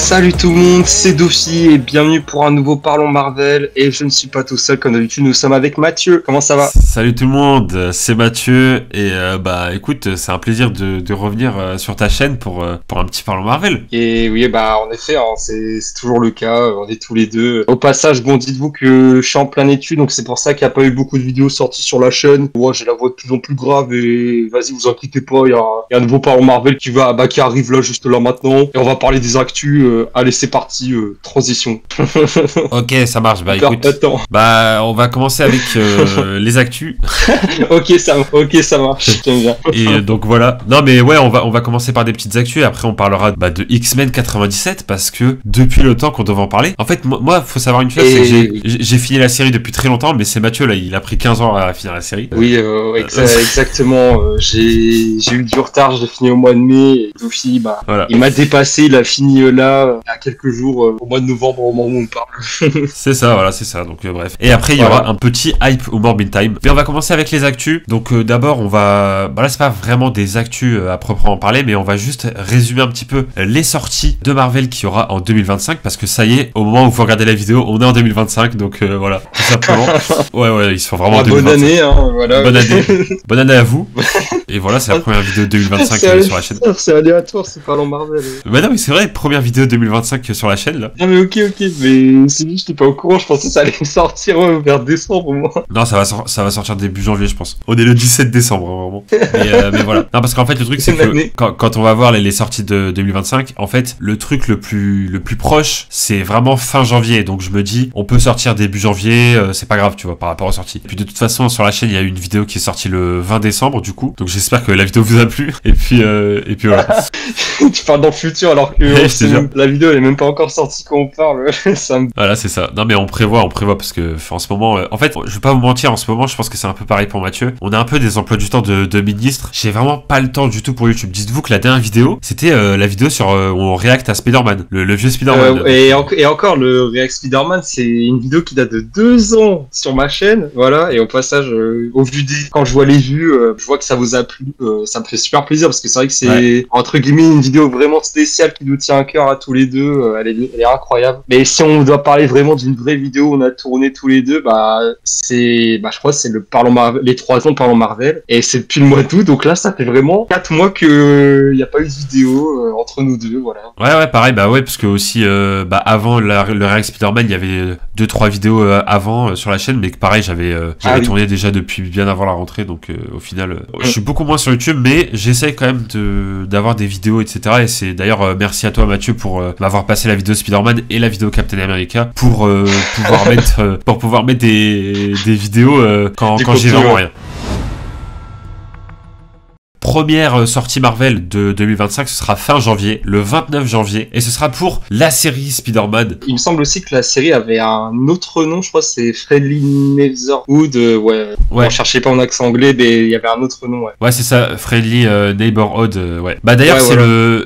Salut tout le monde, c'est Dofi et bienvenue pour un nouveau Parlons Marvel. Et je ne suis pas tout seul comme d'habitude, nous sommes avec Mathieu. Comment ça va? Salut tout le monde, c'est Mathieu et écoute, c'est un plaisir de revenir sur ta chaîne pour un petit Parlons Marvel. Et oui, en effet, hein, c'est toujours le cas, on est tous les deux. Au passage, bon, dites-vous que je suis en plein étude, donc c'est pour ça qu'il n'y a pas eu beaucoup de vidéos sorties sur la chaîne. Moi, j'ai la voix de plus en plus grave et vas-y, vous inquiétez pas, il y a un nouveau Parlons Marvel qui arrive là, juste là maintenant. Et on va parler des actus. Allez, c'est parti, transition. Ok, ça marche, écoute. On va commencer avec les actus. Ok, ça marche, j'aime bien. Et donc voilà. Non mais ouais, on va commencer par des petites actus et après on parlera de X-Men 97 parce que depuis le temps qu'on devait en parler. En fait, moi, faut savoir une chose, c'est que j'ai fini la série depuis très longtemps, mais c'est Mathieu là, il a pris 15 ans à finir la série. Oui, exactement. J'ai eu du retard, j'ai fini au mois de mai. Et Dofi, voilà. Il m'a dépassé, il a fini là, il y a quelques jours, au mois de novembre, au moment où on parle. C'est ça, voilà, c'est ça. Donc bref. Et après, il y aura un petit hype au Morbid Time. Mais on va commencer avec les actus. Donc d'abord, on va... là, c'est pas vraiment des actus à proprement parler, mais on va juste résumer un petit peu les sorties de Marvel qu'il y aura en 2025, parce que ça y est, au moment où vous regardez la vidéo, on est en 2025, donc voilà, tout simplement. Ouais, ils sont vraiment en 2025. Bonne année, hein, voilà. Bonne année à vous. Et voilà, c'est la première vidéo de 2025 sur la chaîne. C'est aléatoire, c'est Parlons Marvel. Bah non, mais c'est vrai, première vidéo 2025 sur la chaîne, là. Non mais ok, mais c'est juste, j'étais pas au courant, je pensais que ça allait sortir vers décembre, moi. Non, ça va sortir début janvier, je pense. On est le 17 décembre, vraiment. Mais voilà. Non, parce qu'en fait, le truc, c'est que quand on va voir les sorties de 2025, en fait, le truc le plus proche, c'est vraiment fin janvier. Donc je me dis, on peut sortir début janvier, c'est pas grave, tu vois, par rapport aux sorties. Et puis de toute façon, sur la chaîne, il y a une vidéo qui est sortie le 20 décembre, du coup. Donc j'espère que la vidéo vous a plu. Et puis voilà. Tu parles dans le futur alors que la vidéo elle est même pas encore sortie quand on parle. Voilà, c'est ça. Non mais on prévoit parce que en ce moment, en fait, je vais pas vous mentir, en ce moment, je pense que c'est un peu pareil pour Mathieu. On a un peu des emplois du temps de ministre. J'ai vraiment pas le temps du tout pour YouTube. Dites-vous que la dernière vidéo, c'était la vidéo sur où on react à Spider-Man, le vieux Spider-Man. Et encore, le React Spider-Man, c'est une vidéo qui date de 2 ans sur ma chaîne. Voilà, et au passage, au vu quand je vois les vues, je vois que ça vous a plu. Ça me fait super plaisir parce que c'est vrai que c'est entre guillemets une vidéo vraiment spéciale qui nous tient à cœur à tous les deux. Elle est incroyable. Mais si on doit parler vraiment d'une vraie vidéo où on a tourné tous les deux, je crois que c'est le Parlons Marvel, les 3 ans de Parlons Marvel. Et c'est depuis le mois d'août, donc là ça fait vraiment 4 mois que y a pas eu de vidéo entre nous deux, voilà. Ouais, pareil, parce que aussi avant le React Spider-Man, il y avait 2-3 vidéos avant sur la chaîne, mais que pareil, j'avais tourné déjà depuis bien avant la rentrée, donc au final, je suis beaucoup moins sur YouTube, mais j'essaie quand même d'avoir des vidéos, etc. Et c'est d'ailleurs merci à toi Mathieu pour m'avoir passé la vidéo Spider-Man et la vidéo Captain America pour pouvoir mettre des vidéos quand j'ai vraiment rien. Première sortie Marvel de 2025, ce sera fin janvier, le 29 janvier, et ce sera pour la série Spider-Man. Il me semble aussi que la série avait un autre nom, je crois que c'est Friendly Neighborhood, ouais. On cherchait pas en accent anglais, mais il y avait un autre nom, ouais. Ouais, c'est ça, Friendly Neighborhood, ouais. D'ailleurs,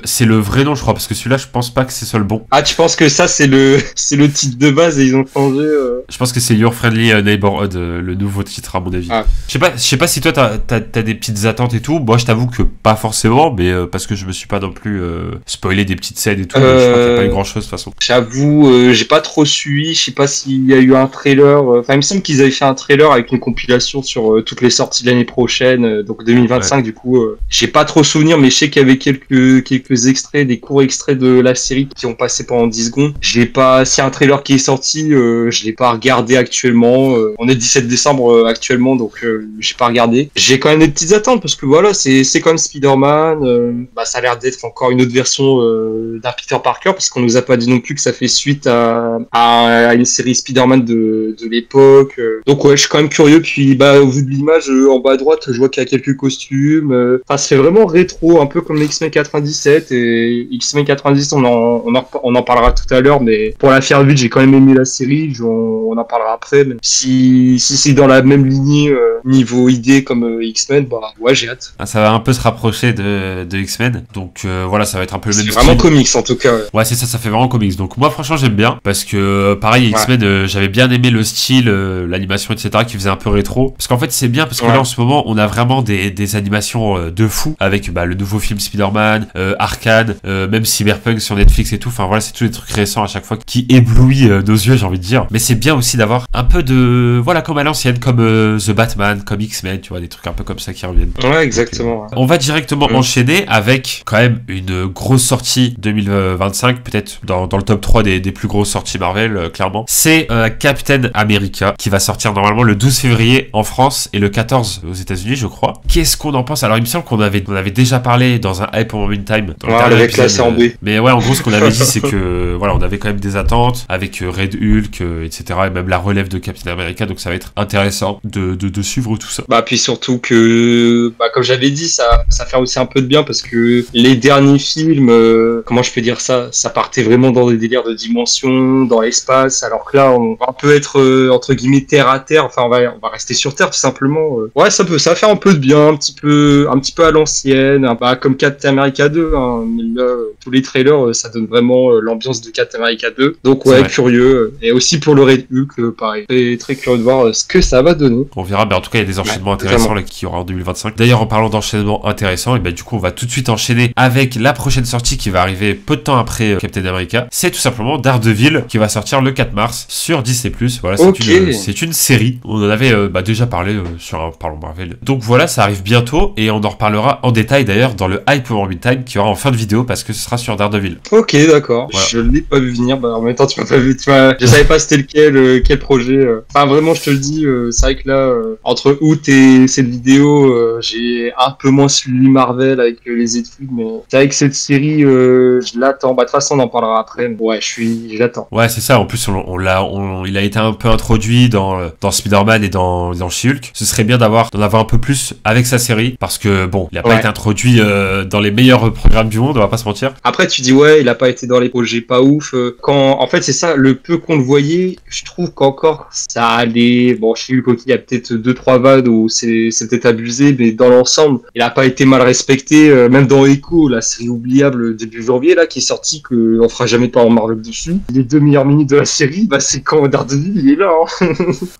c'est le vrai nom, je crois, parce que celui-là, je pense pas que c'est ça le bon. Ah, tu penses que ça, c'est le titre de base et ils ont changé Je pense que c'est Your Friendly Neighborhood, le nouveau titre, à mon avis. Ah. Je sais pas si toi, t'as des petites attentes et tout. Moi, je t'avoue que pas forcément, mais parce que je me suis pas non plus spoilé des petites scènes et tout, je crois qu'il n'y a pas eu grand chose de toute façon. J'avoue, j'ai pas trop suivi, je sais pas s'il y a eu un trailer, il me semble qu'ils avaient fait un trailer avec une compilation sur toutes les sorties de l'année prochaine, donc 2025 du coup, j'ai pas trop souvenir, mais je sais qu'il y avait quelques extraits, des courts extraits de la série qui ont passé pendant 10 secondes. S'il y a un trailer qui est sorti, je l'ai pas regardé actuellement, on est le 17 décembre actuellement, donc j'ai pas regardé. J'ai quand même des petites attentes parce que voilà, c'est comme Spider-Man, ça a l'air d'être encore une autre version d'un Peter Parker parce qu'on nous a pas dit non plus que ça fait suite à une série Spider-Man de l'époque. Donc ouais, je suis quand même curieux. Puis au vu de l'image en bas à droite, je vois qu'il y a quelques costumes. Ça fait vraiment rétro, un peu comme X-Men 97 et X-Men 90. On en parlera tout à l'heure, mais pour la faire vite, j'ai quand même aimé la série. On en parlera après. Même si c'est dans la même lignée niveau idée comme X-Men, ouais, j'ai hâte. Ça va va un peu se rapprocher de X-Men. Donc voilà, ça va être un peu le même style. C'est vraiment comics en tout cas. Ouais, c'est ça, ça fait vraiment comics. Donc moi franchement j'aime bien parce que pareil X-Men, j'avais bien aimé le style, l'animation, etc. qui faisait un peu rétro. Parce qu'en fait c'est bien parce que là en ce moment on a vraiment des animations de fou avec le nouveau film Spider-Man, Arcane, même Cyberpunk sur Netflix et tout. Enfin voilà, c'est tous les trucs récents à chaque fois qui éblouit nos yeux, j'ai envie de dire. Mais c'est bien aussi d'avoir un peu de voilà comme à l'ancienne, comme The Batman, comme X-Men, tu vois, des trucs un peu comme ça qui reviennent. Ouais, exactement. On va directement enchaîner avec quand même une grosse sortie 2025, peut-être dans le top 3 des plus grosses sorties Marvel, clairement. C'est Captain America qui va sortir normalement le 12 février en France et le 14 aux États-Unis, je crois. Qu'est-ce qu'on en pense? Alors il me semble qu'on avait déjà parlé dans un Hype Moment in Time. Avec la en B. Mais ouais, en gros, ce qu'on avait dit, c'est que voilà, on avait quand même des attentes avec Red Hulk, etc. et même la relève de Captain America, donc ça va être intéressant de suivre tout ça. Puis surtout que, comme j'avais dit, ça fait aussi un peu de bien parce que les derniers films, comment je peux dire ça partait vraiment dans des délires de dimension, dans l'espace, alors que là, on va un peu être entre guillemets terre à terre. Enfin, on va rester sur terre tout simplement. Ouais, ça va faire un peu de bien, un petit peu à l'ancienne, comme Captain America 2. Mais là, tous les trailers, ça donne vraiment l'ambiance de Captain America 2. Donc ouais, curieux. Et aussi pour le Red Hulk, pareil. Très, très curieux de voir ce que ça va donner. On verra. En tout cas, il y a des enchaînements intéressants là, qui y aura en 2025. D'ailleurs, en parlant d'enchaînements intéressants, et du coup, on va tout de suite enchaîner avec la prochaine sortie qui va arriver peu de temps après Captain America. C'est tout simplement Daredevil qui va sortir le 4 mars sur Disney+. Voilà, c'est une série. On en avait déjà parlé sur un Parlons Marvel. Donc voilà, ça arrive bientôt et on en reparlera en détail d'ailleurs dans le Hype Moment in Time qui aura en fin de vidéo parce que ce sera sur Daredevil. Ok, d'accord. Voilà. Je l'ai pas vu venir. En même temps, tu m'as pas vu. Je savais pas c'était quel projet. Enfin, vraiment, je te le dis. C'est vrai que là, entre août et cette vidéo, j'ai un peu moins suivi Marvel avec les études, mais c'est vrai que cette série, je l'attends. De toute façon, on en parlera après. Mais ouais, je l'attends. Ouais, c'est ça. En plus, il a été un peu introduit dans Spider-Man et dans She-Hulk. Ce serait bien d'en avoir un peu plus avec sa série parce que bon, il a pas été introduit dans les meilleurs programmes du monde, on va pas se mentir. Après, tu dis il a pas été dans les projets pas ouf. En fait, c'est ça, le peu qu'on le voyait, je trouve qu'encore ça allait. Bon, chez Hulk, il y a peut-être 2-3 vannes où c'est peut-être abusé, mais dans l'ensemble, il a pas été mal respecté. Même dans Echo, la série oubliable début janvier là, qui est sortie, on fera jamais de Parlons Marvel dessus. Les 2 meilleures minutes de la série, c'est quand Daredevil il est là.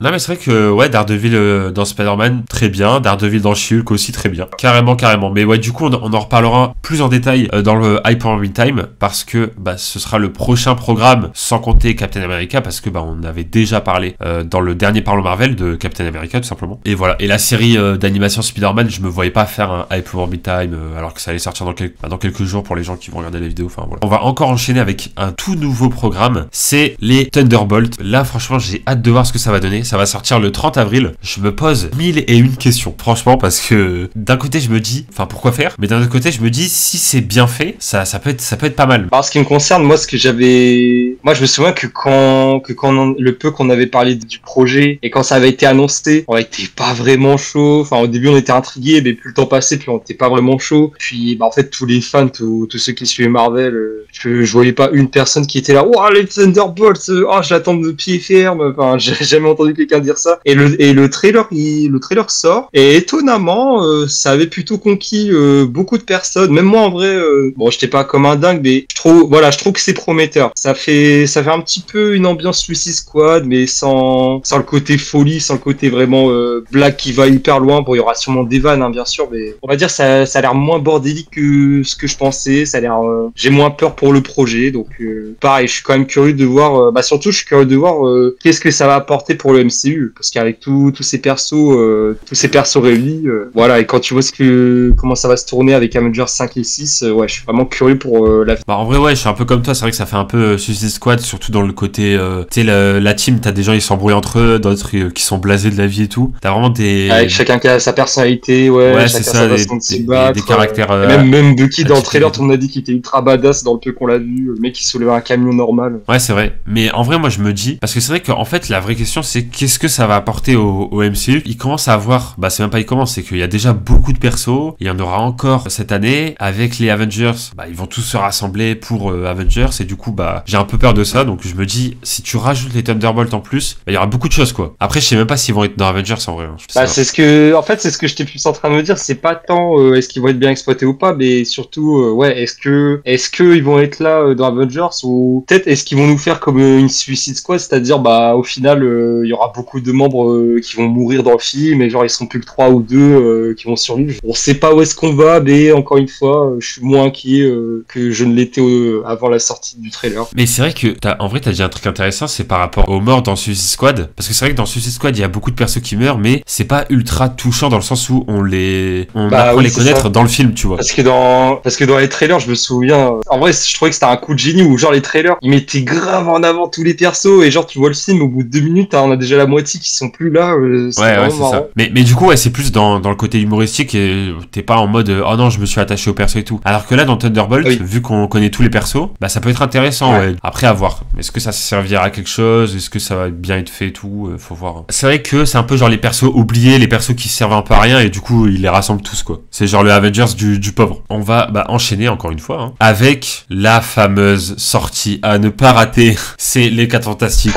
Non, mais c'est vrai que Daredevil dans Spider-Man très bien, Daredevil dans She-Hulk aussi très bien, carrément. Mais ouais, du coup, on en reparlera plus en détail dans le Hype Moment in Time parce que ce sera le prochain programme sans compter Captain America parce que on avait déjà parlé dans le dernier Parlons Marvel de Captain America tout simplement. Et voilà. Et la série d'animation Spider-Man, je me voyais pas faire un Hype Moment in Time alors que ça allait sortir dans quelques jours pour les gens qui vont regarder la vidéo. Enfin voilà. On va encore enchaîner avec un tout nouveau programme. C'est les Thunderbolts. Là, franchement, j'ai hâte de voir ce que ça va donner. Ça va sortir le 30 avril. Je me pose 1001 questions. Franchement, parce que d'un côté, je me dis, pourquoi faire? Mais d'un autre côté, je me dis, si c'est bien fait, ça peut être pas mal. En ce qui me concerne, moi, je me souviens que quand le peu qu'on avait parlé du projet et quand ça avait été annoncé, on était pas vraiment chaud. Enfin, au début, on était intrigués, mais plus le temps passait, plus on était pas vraiment chaud. Puis, en fait, tous les fans, tous ceux qui suivaient Marvel, je voyais pas une personne qui était là, les Thunderbolts, je l'attends de pied ferme. Enfin, j'ai jamais entendu quelqu'un dire ça. Et le trailer sort. Et étonnamment, ça avait plutôt conquis beaucoup de personnes. Même moi, en vrai, j'étais pas comme un dingue, mais je trouve que c'est prometteur. Ça fait un petit peu une ambiance Suicide Squad, mais sans le côté folie, sans le côté vraiment blague qui va hyper loin. Bon, il y aura sûrement des vannes, bien sûr, mais on va dire ça a l'air moins bordélique que ce que je pensais. Ça a l'air, j'ai moins peur pour le projet, donc pareil, je suis quand même curieux de voir. Surtout, je suis curieux de voir qu'est-ce que ça va apporter pour le MCU, parce qu'avec tous ces persos réunis, et quand tu vois comment ça va se tourner avec Avengers 5 et 6, je suis vraiment curieux pour la. En vrai, je suis un peu comme toi. C'est vrai que ça fait un peu Suicide Squad, surtout dans le côté, tu sais, la team, t'as des gens ils s'embrouillent entre eux, d'autres qui sont blasés de la vie et tout. T'as vraiment avec chacun qui a sa personnalité, c'est ça, des caractères. Même Bucky dans le trailer, tout le monde a dit qu'il était ultra badass dans le peu qu'on l'a vu, le mec qui soulevait un camion normal. Ouais, c'est vrai. Mais en vrai, moi je me dis, parce que c'est vrai qu'en fait la vraie question c'est qu'est-ce que ça va apporter au MCU. Il commence à avoir, c'est même pas il commence, c'est qu'il y a déjà beaucoup de persos, il y en aura encore cette année, avec les Avengers, bah ils vont tous se rassembler pour Avengers, et du coup bah j'ai un peu peur de ça, donc je me dis, si tu rajoutes les Thunderbolts en plus, bah il y aura beaucoup de choses quoi. Après je sais même pas s'ils vont être dans Avengers en vrai. Bah c'est ce que, en fait c'est ce que j'étais plus en train de me dire, c'est pas tant est-ce qu'ils vont être bien exploités ou pas, mais surtout ouais, est-ce que ils vont être là dans Avengers, ou peut-être est-ce qu'ils vont nous faire comme une Suicide Squad, c'est-à-dire bah au final il y aura beaucoup de membres qui vont mourir dans le film, et genre ils sont plus que 3 ou 2 qui vont survivre. On sait pas où est-ce qu'on va, mais encore une fois je suis moins inquiet que je ne l'étais avant la sortie du trailer. Mais c'est vrai que en vrai t'as dit un truc intéressant, c'est par rapport aux morts dans Suicide Squad, parce que c'est vrai que dans Suicide Squad il y a beaucoup de persos qui meurent, mais c'est pas ultra touchant dans le sens où on apprend à les connaître dans le film, tu vois. Parce que dans les trailers, je me souviens, en vrai je trouvais que c'était un coup de génie où genre les trailers ils mettaient grave en avant tous les persos, et genre tu vois le film, au bout de 2 minutes on a déjà la moitié qui sont plus là. Ouais, c'est ça. Mais du coup ouais, c'est plus dans le côté humoristique, et t'es pas en mode oh non je me suis attaché au perso et tout. Alors que là dans Thunderbolt, vu qu'on connaît tous les persos, bah ça peut être intéressant. Ouais. Après à voir. Est-ce que ça servira à quelque chose? Est-ce que ça va bien être fait et tout? Faut voir. C'est vrai que c'est un peu genre les persos oubliés, les persos qui servent un peu à rien, et du coup ils les rassemblent tous quoi. C'est genre le Avengers du pauvre. On va enchaîner encore une fois avec la fameuse sortie à ne pas rater. C'est les 4 Fantastiques.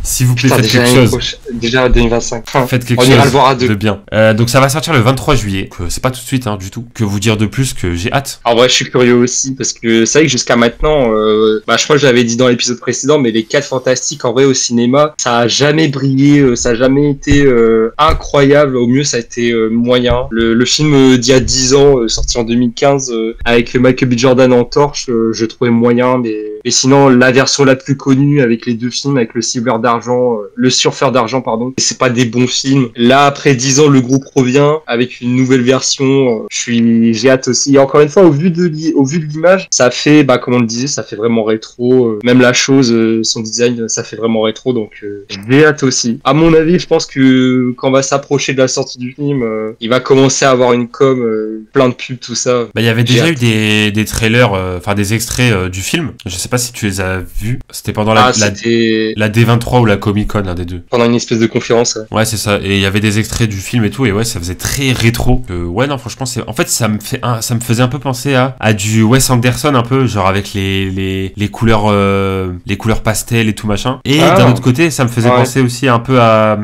S'il vous plaît, faites quelque chose. Déjà 2025. Faites quelque chose le voir à 2. De bien. Donc ça va sortir le 23 juillet. C'est pas tout de suite du tout. Que vous dire de plus que j'ai hâte? En vrai, je suis curieux aussi, parce que c'est vrai que jusqu'à maintenant, je crois que je l'avais dit dans l'épisode précédent, mais les 4 Fantastiques en vrai au cinéma, ça a jamais brillé, ça a jamais été incroyable. Au mieux, ça a été moyen. Le film d'il y a 10 ans, sorti en 2015, avec Michael B. Jordan en torche, je trouvais moyen, mais sinon la version la plus connue avec les 2 films, avec le surfeur d'argent, pardon, c'est pas des bons films. Là, après 10 ans, le groupe revient avec une nouvelle version. J'ai hâte aussi. Et encore une fois, au vu de l'image, ça fait, comme on le disait, ça fait vraiment rétro. Même la chose, son design, ça fait vraiment rétro. Donc, j'ai hâte aussi. À mon avis, je pense que quand on va s'approcher de la sortie du film, il va commencer à avoir une com, plein de pubs, tout ça. Il y avait déjà eu des trailers, des extraits du film. Je sais pas si tu les as vus. C'était pendant la D23 ou la Comic Con, l'un des deux. Pendant une espèce de conférence. Ouais, c'est ça. Et il y avait des extraits du film et tout, et ouais, ça faisait très rétro. Ouais, non, franchement, en fait, ça me faisait un peu penser à du Wes Anderson, un peu, genre avec les couleurs pastel et tout machin. Et d'un autre côté, ça me faisait penser aussi un peu à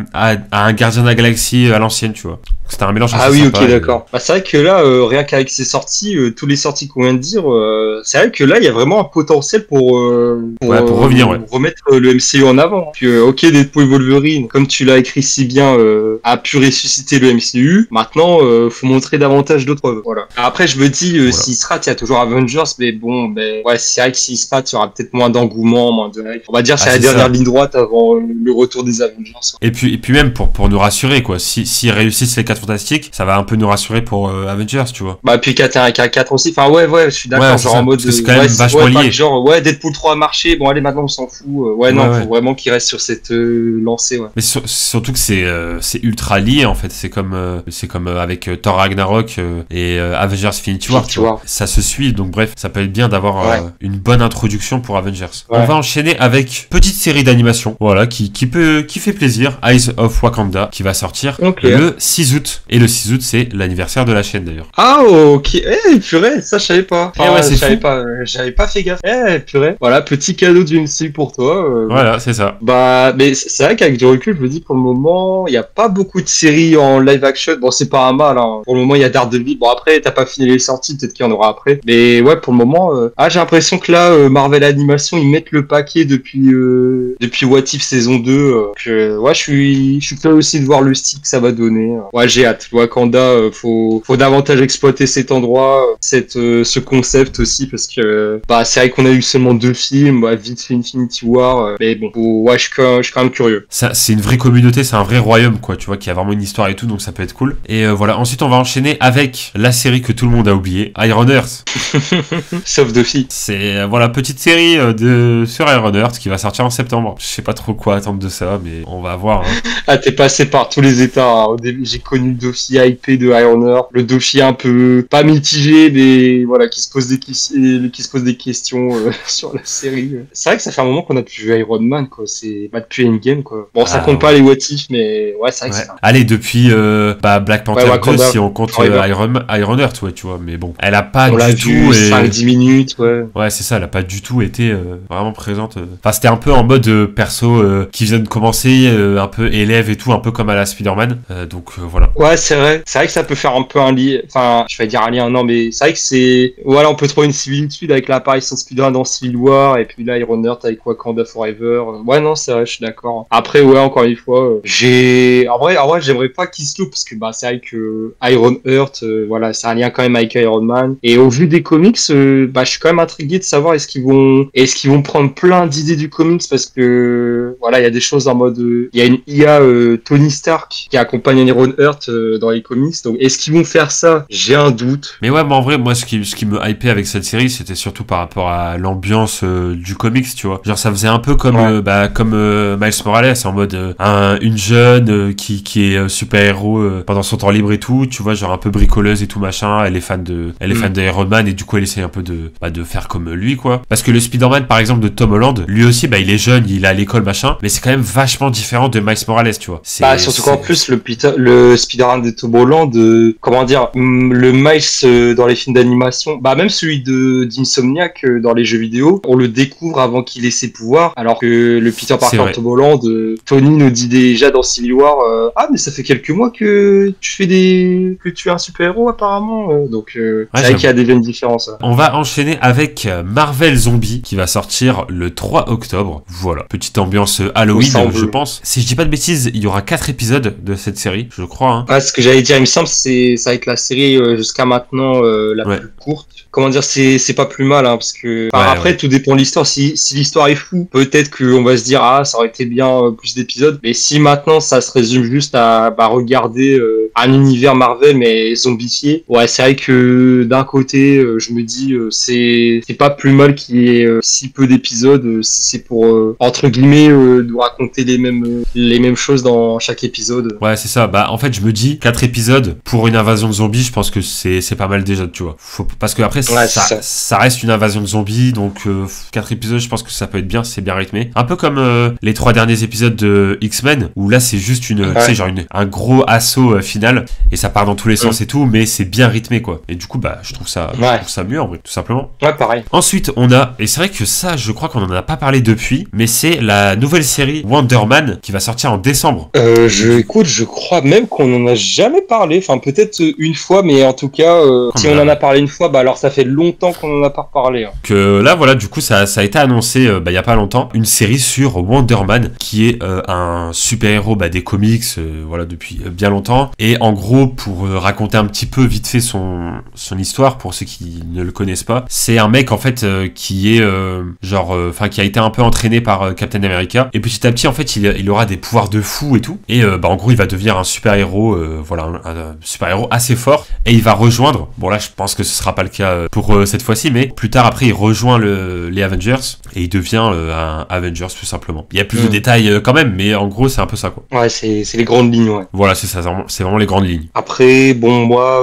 un Gardien de la Galaxie à l'ancienne, tu vois. C'était un mélange assez sympa. Ok, d'accord. C'est vrai que là, rien qu'avec ces sorties, tous les sorties qu'on vient de dire, c'est vrai que là, il y a vraiment un potentiel pour revenir, remettre le MCU en avant. Puis, ok, Deadpool et Wolverine, comme tu l'as écrit si bien, a pu ressusciter le MCU. Maintenant, faut montrer davantage d'autres preuves. Voilà. Après, je me dis, s'il se rate, il y a toujours Avengers, mais bon, ouais, c'est vrai que s'il se rate, il y aura peut-être moins d'engouement, moins de hype. On va dire, c'est la dernière ligne droite avant le retour des Avengers. Et puis même pour nous rassurer, quoi. S'ils réussissent les 4 Fantastiques, ça va un peu nous rassurer pour Avengers, tu vois. Puis 4 aussi. Enfin, ouais, je suis d'accord. Genre en mode. C'est quand même vachement lié. Genre, Deadpool 3 a marché. Bon, allez, maintenant on s'en fout. Faut vraiment qu'il reste sur cette lancée, ouais. Mais surtout que c'est ultra lié, en fait. C'est comme avec Thor Ragnarok et Avengers Infinity War. Ça se suit, donc bref, ça peut être bien d'avoir une bonne introduction pour Avengers. Ouais. On va enchaîner avec petite série d'animation, voilà, qui fait plaisir. Eyes of Wakanda, qui va sortir le 6 août. Et le 6 août, c'est l'anniversaire de la chaîne, d'ailleurs. Ah, ok. Purée, ça, je savais pas. J'avais pas fait gaffe. Purée. Voilà, petit cadeau du MCU pour toi. Voilà, c'est ça. Mais c'est vrai qu'avec du recul, je me dis, pour le moment, il y a pas beaucoup de séries en live action. Bon, c'est pas un mal, hein. Pour le moment, il y a Daredevil. Bon, après, t'as pas fini les sorties, peut-être qu'il y en aura après. Mais ouais, pour le moment, j'ai l'impression que là, Marvel Animation, ils mettent le paquet depuis What If saison 2. Je suis curieux aussi de voir le style que ça va donner. Ouais, j'ai hâte. Wakanda, faut davantage exploiter cet endroit, ce concept aussi, parce que c'est vrai qu'on a eu seulement 2 films, vite fait Infinity War, mais bon, je suis quand même curieux. Ça, c'est une vraie communauté, c'est un vrai royaume, quoi, tu vois, qui a vraiment une histoire et tout, donc ça peut être cool. Et voilà, ensuite on va enchaîner avec la série que tout le monde a oublié, Iron Earth. Sauf Duffy. C'est petite série sur Iron Earth qui va sortir en septembre. Je sais pas trop quoi attendre de ça, mais on va voir. Hein. T'es passé par tous les états. Hein. Au début, j'ai connu devenu le dossier hypé de Ironheart, le dossier un peu pas mitigé, mais voilà, qui se pose des questions sur la série. C'est vrai que ça fait un moment qu'on a plus vu Iron Man, quoi. C'est depuis Endgame, quoi. Bon, ça compte pas les What If, mais ouais, c'est vrai que c'est ça. Allez, depuis Black Panther 2, si on compte Ironheart, ouais, tu vois, mais bon, elle a pas du tout 5-10 minutes, ouais. Ouais, c'est ça, elle a pas du tout été vraiment présente. Enfin, c'était un peu en mode perso qui vient de commencer, un peu élève et tout, un peu comme à la Spider-Man. Donc voilà. Ouais, c'est vrai. C'est vrai que ça peut faire un peu un lien. Enfin, je vais dire un lien, non, mais c'est vrai que c'est. Voilà, on peut trouver une similitude avec l'apparition de Spider-Man dans Civil War et puis là, Ironheart avec Wakanda Forever. Ouais, non, c'est vrai, je suis d'accord. Après, ouais, encore une fois, en vrai, j'aimerais pas qu'ils se loupent parce que bah, c'est vrai que Ironheart, voilà, c'est un lien quand même avec Iron Man. Et au vu des comics, bah, je suis quand même intrigué de savoir est-ce qu'ils vont prendre plein d'idées du comics parce que voilà, il y a des choses en mode, il y a une IA Tony Stark qui accompagne Ironheart dans les comics. Donc, est-ce qu'ils vont faire ça? J'ai un doute. Mais ouais, mais en vrai, moi, ce qui me hypait avec cette série, c'était surtout par rapport à l'ambiance du comics, tu vois. Genre, ça faisait un peu comme Miles Morales, en mode une jeune qui est super-héros pendant son temps libre et tout, tu vois, genre un peu bricoleuse et tout machin. Elle est fan d'Iron Man et du coup, elle essaie un peu de faire comme lui, quoi. Parce que le Spider-Man, par exemple, de Tom Holland, lui aussi, bah, il est jeune, il est à l'école, machin, mais c'est quand même vachement différent de Miles Morales, tu vois. Surtout qu'en plus, le Spider-Man de Tom Holland, comment dire, le Miles dans les films d'animation, bah, même celui d'Insomniac dans les jeux vidéo, on le découvre avant qu'il ait ses pouvoirs, alors que le Peter Parker de Tom Holland, Tony nous dit déjà dans Civil War, mais ça fait quelques mois que tu es un super-héros apparemment, donc c'est vrai qu'il y a des différences. On va enchaîner avec Marvel Zombie qui va sortir le 3 octobre. Voilà, petite ambiance Halloween, je pense. Si je dis pas de bêtises, il y aura 4 épisodes de cette série, je crois. Hein. Ouais, ce que j'allais dire, il me semble, ça va être la série jusqu'à maintenant la plus courte. Comment dire, c'est pas plus mal, hein, parce que après tout dépend de l'histoire. Si l'histoire est fou, peut-être qu'on va se dire ça aurait été bien plus d'épisodes. Mais si maintenant ça se résume juste à regarder un univers Marvel mais zombifié, ouais, c'est vrai que d'un côté je me dis c'est pas plus mal qu'il y ait si peu d'épisodes. C'est pour entre guillemets nous raconter les mêmes choses dans chaque épisode. Ouais, c'est ça. Bah en fait je me dis 4 épisodes pour une invasion de zombies, je pense que c'est pas mal déjà, tu vois. Parce que après ça reste une invasion de zombies, donc 4 épisodes, je pense que ça peut être bien, c'est bien rythmé. Un peu comme les 3 derniers épisodes de X-Men, où là c'est juste tu sais, genre un gros assaut final, et ça part dans tous les sens et tout, mais c'est bien rythmé, quoi. Et du coup, bah, je trouve ça mieux, en vrai, tout simplement. Ouais, pareil. Ensuite, on a, et c'est vrai que ça, je crois qu'on en a pas parlé depuis, mais c'est la nouvelle série Wonder Man qui va sortir en décembre. Je crois même qu'on en a jamais parlé, enfin peut-être une fois, mais en tout cas, si on en a parlé une fois, bah alors ça fait longtemps qu'on en a pas reparlé. Hein. Que là, voilà, du coup, ça a été annoncé il y a pas longtemps, une série sur Wonder Man, qui est un super-héros des comics, voilà, depuis bien longtemps. Et en gros, pour raconter un petit peu vite fait son histoire, pour ceux qui ne le connaissent pas, c'est un mec en fait qui est qui a été un peu entraîné par Captain America. Et petit à petit, en fait, il aura des pouvoirs de fou et tout. Et en gros, il va devenir un super-héros, un super-héros assez fort. Et il va rejoindre, bon là, je pense que ce sera pas le cas pour cette fois-ci, mais plus tard après, il rejoint les Avengers et il devient un Avengers tout simplement. Il y a plus de détails quand même, mais en gros, c'est un peu ça, quoi. Ouais, c'est les grandes lignes, ouais. Voilà, c'est ça, c'est vraiment les grandes lignes. Après, bon, moi,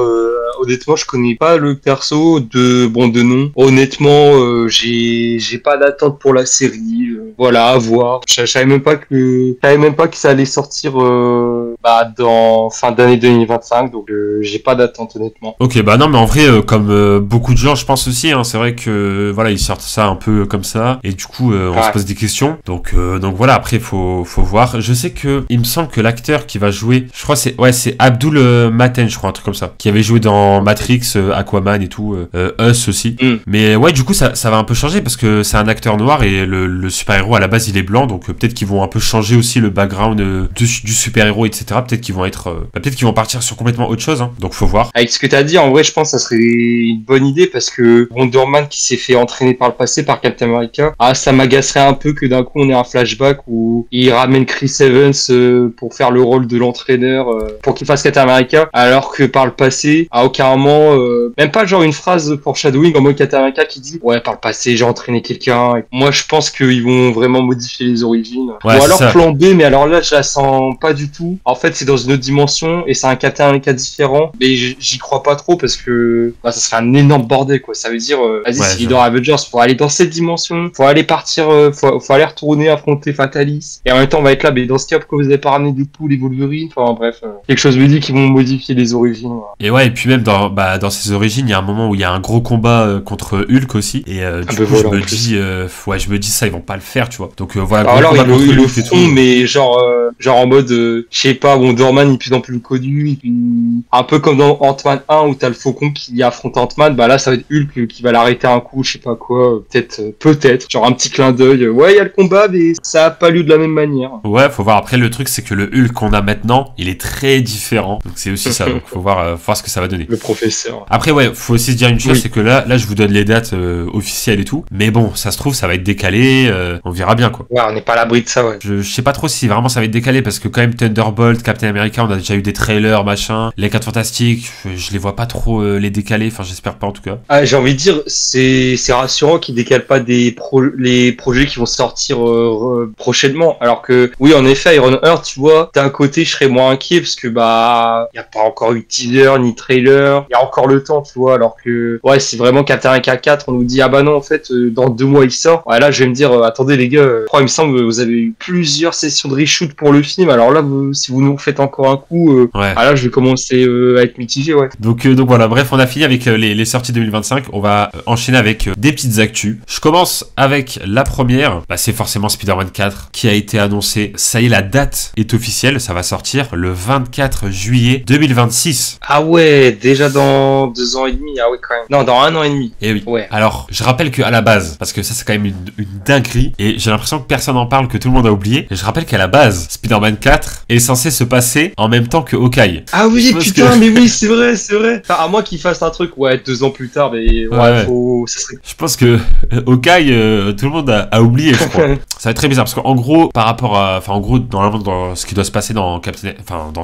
honnêtement, je connais pas le perso de nom. Honnêtement, j'ai pas d'attente pour la série. Voilà, à voir. Je savais même pas que ça allait sortir dans fin d'année 2025, donc j'ai pas d'attente, honnêtement. Ok, bah non, mais en vrai, comme beaucoup de gens, je pense aussi, hein, c'est vrai que voilà, ils sortent ça un peu comme ça, et du coup, on se pose des questions. Donc voilà, après, faut voir. Je sais que il me semble que l'acteur qui va jouer, je crois c'est Abdul Maten, je crois, un truc comme ça, qui avait joué dans Matrix, Aquaman et tout, Us aussi. Mais ouais, du coup, ça va un peu changer parce que c'est un acteur noir et le super-héros à la base il est blanc, donc peut-être qu'ils vont un peu changer aussi le background du super-héros, etc. Peut-être qu'ils vont partir sur complètement autre chose, hein. Donc faut voir. Avec ce que t'as dit, en vrai, je pense que ça serait une bonne idée parce que Wonder Man qui s'est fait entraîner par le passé par Captain America, ça m'agacerait un peu que d'un coup on ait un flashback où il ramène Chris Evans pour faire le rôle de l'entraîneur pour qu'il fasse Captain America, alors que par le passé, à aucun moment, même pas genre une phrase pour Shadowing en mode Captain America qui dit ouais, par le passé j'ai entraîné quelqu'un. Moi je pense qu'ils vont vraiment modifier les origines. Ouais, ou alors plan B, mais alors là je la sens pas du tout. En fait, fait c'est dans une autre dimension et c'est un Captain America différent, mais j'y crois pas trop parce que ça serait un énorme bordel quoi. Ça veut dire vas-y, s'il est dans Avengers, faut aller dans cette dimension, faut aller partir, faut aller retourner affronter Fatalis, et en même temps on va être là, mais dans ce cas pourquoi vous avez pas ramené du coup les Wolverine, enfin bref, quelque chose me dit qu'ils vont modifier les origines. Et ouais, et puis même dans ces origines, il y a un moment où il y a un gros combat contre Hulk aussi, et du coup je me dis ça ils vont pas le faire, tu vois. Donc voilà. Alors ils le font, mais genre en mode je sais pas, Wonder Man il est plus en plus connu, et puis un peu comme dans Ant-Man 1 où t'as le Faucon qui affronte Ant-Man, bah là ça va être Hulk qui va l'arrêter un coup, je sais pas quoi, peut-être genre un petit clin d'œil, ouais il y a le combat mais ça a pas lieu de la même manière. Ouais, faut voir. Après le truc c'est que le Hulk qu'on a maintenant il est très différent, donc c'est aussi ça, donc faut voir ce que ça va donner. Le professeur. Après ouais, faut aussi se dire une chose, c'est que là je vous donne les dates officielles et tout, mais bon ça se trouve ça va être décalé, on verra bien quoi. Ouais, on n'est pas à l'abri de ça, ouais. Je sais pas trop si vraiment ça va être décalé, parce que quand même Thunderbolt, Captain America, on a déjà eu des trailers machin, les 4 Fantastiques, je les vois pas trop les décaler, enfin j'espère pas en tout cas. Ah, j'ai envie de dire c'est rassurant qu'ils décalent pas les projets qui vont sortir prochainement, alors que oui en effet Ironheart, tu vois, d'un côté je serais moins inquiet parce que y a pas encore eu teaser ni trailer, il y a encore le temps, tu vois, alors que ouais c'est vraiment Captain America 4, on nous dit ah bah non en fait dans 2 mois il sort, ouais là je vais me dire attendez les gars, il me semble que vous avez eu plusieurs sessions de reshoot pour le film, alors là si vous nous faites encore un coup là je vais commencer à être mitigé, ouais. Donc voilà, bref, on a fini avec les sorties 2025, on va enchaîner avec des petites actus. Je commence avec la première, c'est forcément Spider-Man 4 qui a été annoncé, ça y est, la date est officielle, ça va sortir le 24 juillet 2026. Ah ouais, déjà dans 2 ans et demi, ah ouais quand même. Non, dans 1 an et demi. Et oui. Ouais. Alors, je rappelle qu'à la base, parce que ça c'est quand même une dinguerie, et j'ai l'impression que personne n'en parle, que tout le monde a oublié, et je rappelle qu'à la base, Spider-Man 4 est censé se passer en même temps que Hawkeye. Ah oui, putain, mais oui, c'est vrai. Enfin, à moins qu'il fasse un truc, 2 ans plus tard, mais ça serait... Je pense que Hawkeye, tout le monde a oublié, je crois. Ça va être très bizarre, parce qu'en gros, par rapport à... Enfin, en gros, normalement, dans ce qui doit se passer dans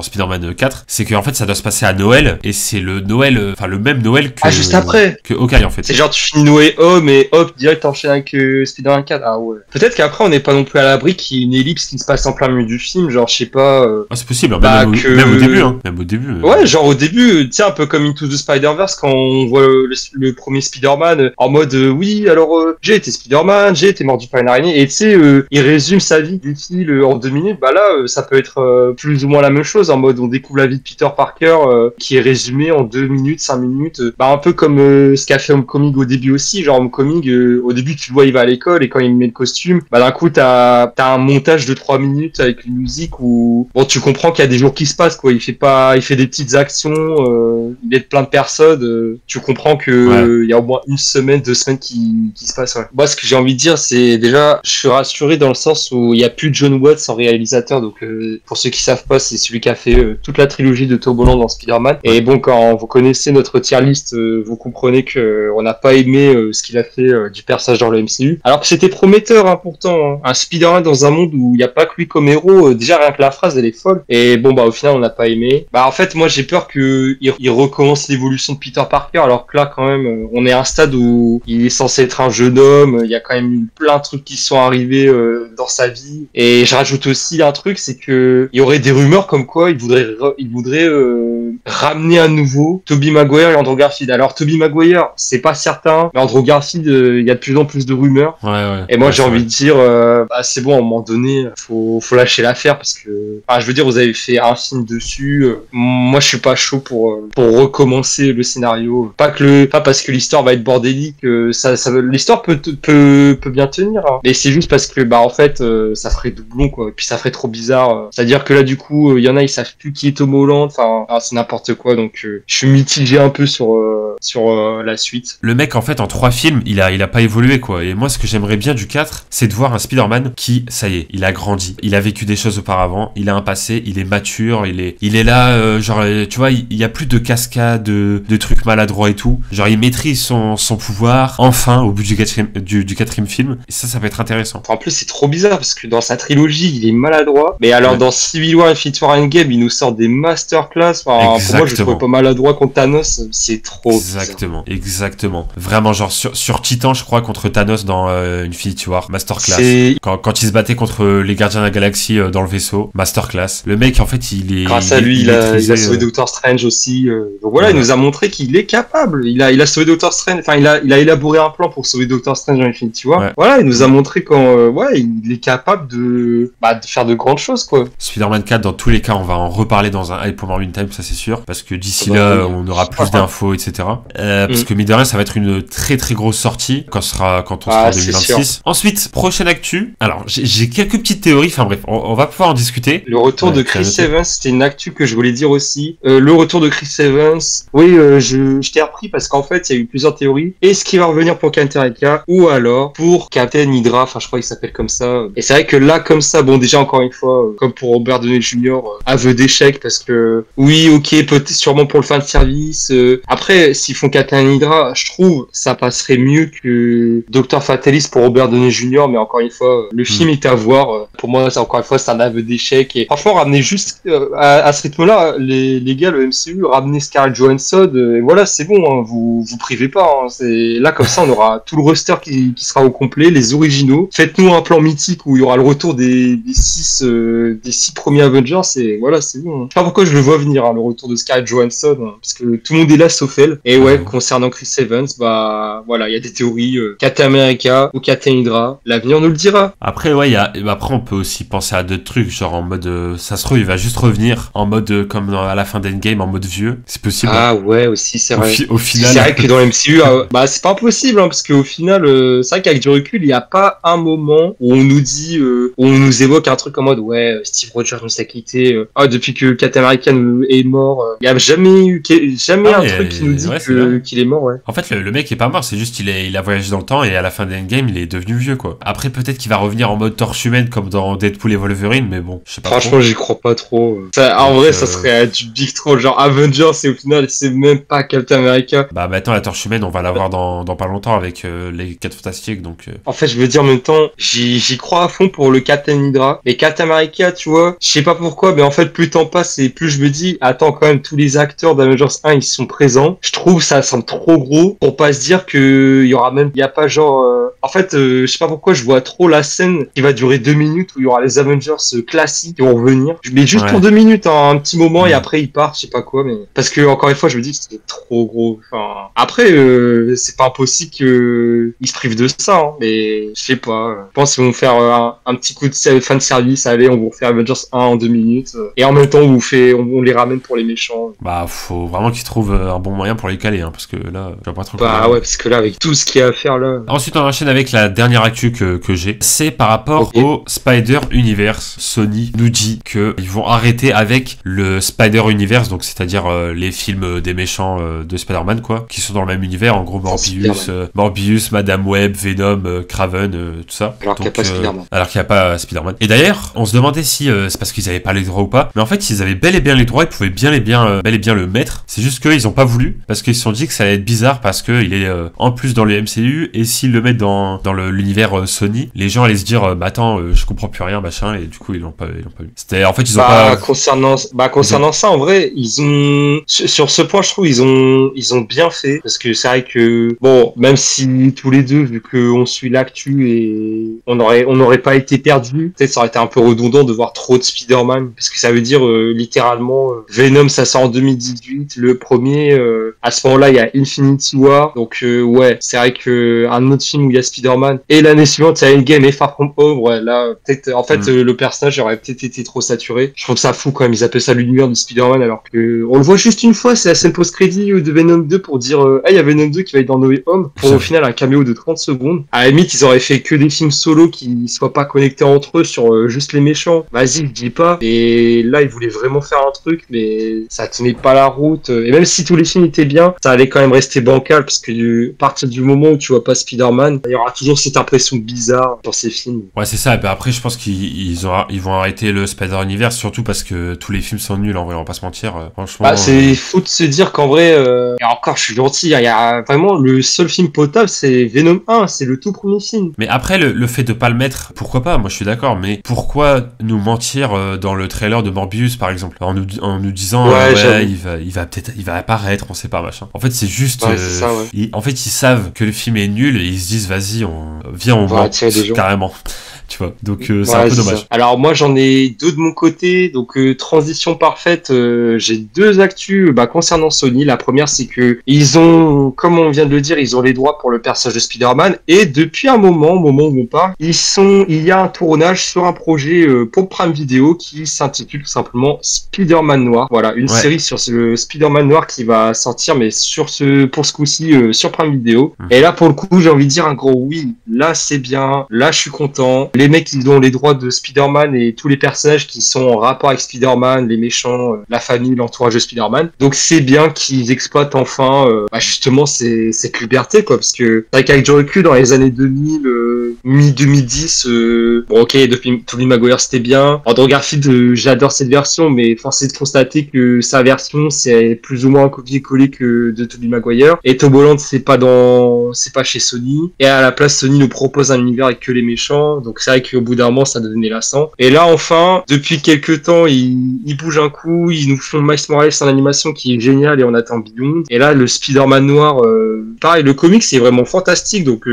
Spider-Man 4, c'est qu'en fait, ça doit se passer à Noël, et c'est le Noël, le même Noël que... juste après que Hawkeye, en fait. C'est genre, tu finis Noé Home, et hop, direct, t'enchaînes avec Spider-Man 4. Ah ouais. Peut-être qu'après, on n'est pas non plus à l'abri qu'il y ait une ellipse qui se passe en plein milieu du film, genre, je sais pas... c'est possible, même au début, hein. Même au début. Ouais, genre au début, tu sais, un peu comme Into the Spider-Verse, quand on voit le premier Spider-Man en mode oui, alors j'ai été Spider-Man, j'ai été mordu par une araignée, et tu sais, il résume sa vie du fil en 2 minutes. Bah là, ça peut être plus ou moins la même chose, en mode on découvre la vie de Peter Parker qui est résumée en 2 minutes, 5 minutes. Un peu comme ce qu'a fait Homecoming au début aussi. Genre Homecoming, au début tu le vois, il va à l'école, et quand il met le costume, d'un coup t'as un montage de 3 minutes avec une musique où bon, tu comprends qu'il y a des jours qui se passent, quoi. Il fait des petites actions, il aide plein de personnes, tu comprends que il y a au moins 1 semaine, 2 semaines qui se passent, ouais. Moi, ce que j'ai envie de dire, c'est déjà, je suis rassuré dans le sens où il y a plus John Watts en réalisateur, donc pour ceux qui savent pas, c'est celui qui a fait toute la trilogie de Tom Holland dans Spider-Man. Et bon, quand vous connaissez notre tier list, vous comprenez que on n'a pas aimé ce qu'il a fait du personnage dans le MCU, alors que c'était prometteur, hein, pourtant, hein. Un Spider-Man dans un monde où il n'y a pas que lui comme héros, déjà rien que la phrase elle est folle. Et bon au final on n'a pas aimé. En fait moi j'ai peur qu'il recommence l'évolution de Peter Parker, alors que là quand même on est à un stade où il est censé être un jeune homme, il y a quand même eu plein de trucs qui sont arrivés dans sa vie. Et je rajoute aussi un truc, c'est que il y aurait des rumeurs comme quoi il voudrait ramener à nouveau Tobey Maguire et Andrew Garfield. Alors Tobey Maguire c'est pas certain, mais Andrew Garfield il y a de plus en plus de rumeurs. Ouais. Et moi j'ai envie de dire c'est bon, à un moment donné faut lâcher l'affaire, parce que je veux dire, vous avez fait un film dessus, moi je suis pas chaud pour recommencer le scénario, pas parce que l'histoire va être bordélique, l'histoire peut bien tenir, hein. Mais c'est juste parce que en fait ça ferait doublon, quoi, et puis ça ferait trop bizarre, c'est à dire que là du coup il y en a, ils savent plus qui est Tom Holland, c'est n'importe quoi, donc je suis mitigé un peu sur la suite. Le mec en fait en 3 films il a pas évolué, quoi, et moi ce que j'aimerais bien du 4 c'est de voir un Spider-Man qui, ça y est, il a grandi, il a vécu des choses auparavant, il a un passé, il est mature, il est là, genre tu vois, il y a plus de cascades, de trucs maladroits et tout, genre il maîtrise son pouvoir enfin au bout du 4e film, et ça peut être intéressant. En plus c'est trop bizarre parce que dans sa trilogie il est maladroit, mais alors dans Civil War, Infinity War, Endgame il nous sort des masterclass, pour moi je le trouve pas maladroit contre Thanos, c'est trop exactement, vraiment genre sur Titan je crois, contre Thanos dans Infinity War, masterclass, quand il se battait contre les gardiens de la galaxie dans le vaisseau, masterclass, le mec en fait grâce à lui il a sauvé Doctor Strange aussi, donc voilà, il nous a montré qu'il est capable, il a sauvé Doctor Strange, enfin il a élaboré un plan pour sauver Doctor Strange dans Infinity War. Voilà, il nous a montré quand il est capable de faire de grandes choses quoi. Spider-Man 4 dans tous les cas on va en reparler dans un Hype Moment in Time, ça c'est sûr, parce que d'ici là on aura plus d'infos etc. Parce que mine de rien ça va être une très très grosse sortie quand on sera en 2026. Ensuite prochaine actu, alors j'ai quelques petites théories, enfin bref on va pouvoir en discuter. Le retour de Chris Evans, c'était une actu que je voulais dire aussi. Le retour de Chris Evans, oui, je t'ai repris parce qu'en fait, il y a eu plusieurs théories. Est-ce qu'il va revenir pour Captain America ou alors pour Captain Hydra, enfin je crois qu'il s'appelle comme ça. Et c'est vrai que là, comme ça, bon déjà encore une fois, comme pour Robert Downey Jr., aveu d'échec parce que oui, ok, peut-être sûrement pour le fan service. Après, s'ils font Captain Hydra, je trouve ça passerait mieux que Dr. Fatalis pour Robert Downey Jr., mais encore une fois, le film est à voir. Pour moi, encore une fois, c'est un aveu d'échec. Et franchement, ramener juste à ce rythme-là, les gars, le MCU, ramener Scarlett Johansson, et voilà, c'est bon, hein, vous privez pas. Hein, c'est là comme ça, on aura tout le roster qui sera au complet, les originaux. Faites-nous un plan mythique où il y aura le retour des six premiers Avengers. Et voilà, c'est bon. Hein. Je sais pas pourquoi je le vois venir, hein, le retour de Scarlett Johansson, hein, parce que tout le monde est là sauf elle. Et ouais, concernant Chris Evans, bah voilà, il y a des théories. Captain America ou Captain Hydra, l'avenir nous le dira. Après, ouais, après on peut aussi penser à d'autres trucs, genre en mode ça se trouve il va juste revenir en mode comme à la fin d'Endgame en mode vieux, c'est possible. Ah ouais, aussi c'est vrai. Au final, c'est vrai que dans l'MCU, bah c'est pas impossible, hein, parce qu'au final, c'est vrai qu'avec du recul, il y a pas un moment où on nous dit, où on nous évoque un truc en mode ouais, Steve Rogers nous a quitté, depuis que Captain America est mort, il y a jamais eu un truc qui nous dit qu'il est mort, ouais. En fait, le mec est pas mort, c'est juste il a voyagé dans le temps et à la fin d'Endgame, il est devenu vieux quoi. Après peut-être qu'il va revenir en mode torche humaine comme dans Deadpool et Wolverine, mais bon, je sais pas. Franchement, j'y crois pas trop. En vrai, ça serait du big troll, genre Avengers, et au final, c'est même pas Captain America. Bah maintenant, la torche humaine, on va l'avoir dans pas longtemps avec les 4 Fantastiques, donc. En fait, je veux dire, en même temps, j'y crois à fond pour le Captain Hydra. Mais Captain America, tu vois, je sais pas pourquoi, mais en fait, plus le temps passe et plus je me dis, attends, quand même, tous les acteurs d'Avengers 1, ils sont présents. Je trouve ça semble trop gros pour pas se dire que il y a pas genre, en fait, je sais pas pourquoi, je vois trop la scène qui va durer 2 minutes où il y aura les Avengers classiques qui vont revenir. Je mets juste pour 2 minutes, hein, un petit moment, et après ils partent, je sais pas quoi, mais parce que encore une fois, je me dis que c'était trop gros. Enfin, après, c'est pas impossible qu'ils se privent de ça, hein, mais je sais pas. Je pense qu'ils vont faire un petit coup de fan service. Allez, on vous refait Avengers 1 en 2 minutes, et en même temps, on les ramène pour les méchants. Bah, faut vraiment qu'ils trouvent un bon moyen pour les caler, hein, parce que là, je vois pas trop. Bah ouais, parce que là, avec tout ce qu'il y a à faire là. Ensuite, on enchaîne avec la dernière actu que j'ai. C'est par rapport au Spider-Universe. Sony nous dit qu'ils vont arrêter avec le Spider-Universe, donc c'est-à-dire les films des méchants de Spider-Man, quoi, qui sont dans le même univers, en gros Morbius, Madame Web, Venom, Kraven, tout ça. Alors qu'il n'y a pas Spider-Man. Alors qu'il n'y a pas Spider-Man. Et d'ailleurs, on se demandait si c'est parce qu'ils avaient pas les droits ou pas, mais en fait, s'ils avaient bel et bien les droits, ils pouvaient bel et bien le mettre. C'est juste qu'ils ont pas voulu, parce qu'ils se sont dit que ça allait être bizarre, parce qu'il est en plus dans le MCU, et s'ils le mettent dans l'univers Sony, les gens allaient se dire, bah attends, je comprends plus rien, machin, et du coup, ils l'ont pas eu. C'était, en fait, ils ont pas... Concernant ça, en vrai, ils ont, sur ce point, je trouve, ils ont bien fait, parce que c'est vrai que, bon, même si tous les deux, vu qu'on suit l'actu et on n'aurait pas été perdus, peut-être ça aurait été un peu redondant de voir trop de Spider-Man, parce que ça veut dire, littéralement, Venom, ça sort en 2018, le premier, à ce moment-là, il y a Infinity War, donc, ouais, c'est vrai que un autre film où il y a Spider-Man, et l'année suivante, il y a Endgame et Far From Home, ouais, là, peut-être, en fait, le personnage aurait peut-être été trop saturé. Je trouve ça fou quand même, ils appellent ça l'univers de Spider-Man, alors que on le voit juste une fois, c'est la scène post-crédit de Venom 2 pour dire, il y a Venom 2 qui va être dans No Way Home, pour au final un caméo de 30 secondes. À la limite, ils auraient fait que des films solo qui soient pas connectés entre eux sur juste les méchants. Vas-y, je dis pas. Et là, ils voulaient vraiment faire un truc, mais ça tenait pas la route. Et même si tous les films étaient bien, ça allait quand même rester bancal, parce que à partir du moment où tu vois pas Spider-Man, il y aura toujours cette impression bizarre dans ces films. Ouais, c'est ça. Et ben après, je pense qu'ils vont arrêter le Spider-Universe, surtout parce que tous les films sont nuls, en vrai, on va pas se mentir. Franchement. Bah, c'est fou de se dire qu'en vrai, et encore, je suis gentil, il y a vraiment le seul film potable, c'est Venom 1, c'est le tout premier film. Mais après, le fait de pas le mettre, pourquoi pas? Moi, je suis d'accord, mais pourquoi nous mentir dans le trailer de Morbius, par exemple, en nous disant, il va apparaître, on sait pas, machin. En fait, c'est juste, c'est ça, ouais. En fait, ils savent que le film est nul et ils se disent, vas-y, on ment, carrément. tu vois. Donc c'est un peu dommage. Ça. Alors moi j'en ai deux de mon côté, donc transition parfaite. J'ai deux actus concernant Sony. La première c'est que ils ont, comme on vient de le dire, ils ont les droits pour le personnage de Spider-Man et depuis un moment, au moment où on parle, il y a un tournage sur un projet pour Prime Video qui s'intitule tout simplement Spider-Man Noir. Voilà, une série sur le Spider-Man Noir qui va sortir, mais pour ce coup-ci sur Prime Video. Et là pour le coup, j'ai envie de dire un gros oui. Là c'est bien, là je suis content. Les mecs ils ont les droits de Spider-Man et tous les personnages qui sont en rapport avec Spider-Man, les méchants, la famille, l'entourage de Spider-Man. Donc c'est bien qu'ils exploitent enfin justement cette liberté, quoi, parce que c'est vrai qu'avec du recul dans les années 2000, mi-2010, bon ok, Tobey Maguire c'était bien. Andrew Garfield, j'adore cette version, mais force est de constater que sa version c'est plus ou moins un copier-coller que de Tobey Maguire. Et Tom Holland c'est pas chez Sony. Et à la place Sony nous propose un univers avec que les méchants, donc c'est vrai qu'au bout d'un moment ça devenait lassant. Et là enfin, depuis quelques temps, ils bougent un coup, ils nous font Miles Morales en animation qui est génial et on attend Beyond. Et là le Spider-Man noir, pareil, le comic c'est vraiment fantastique, donc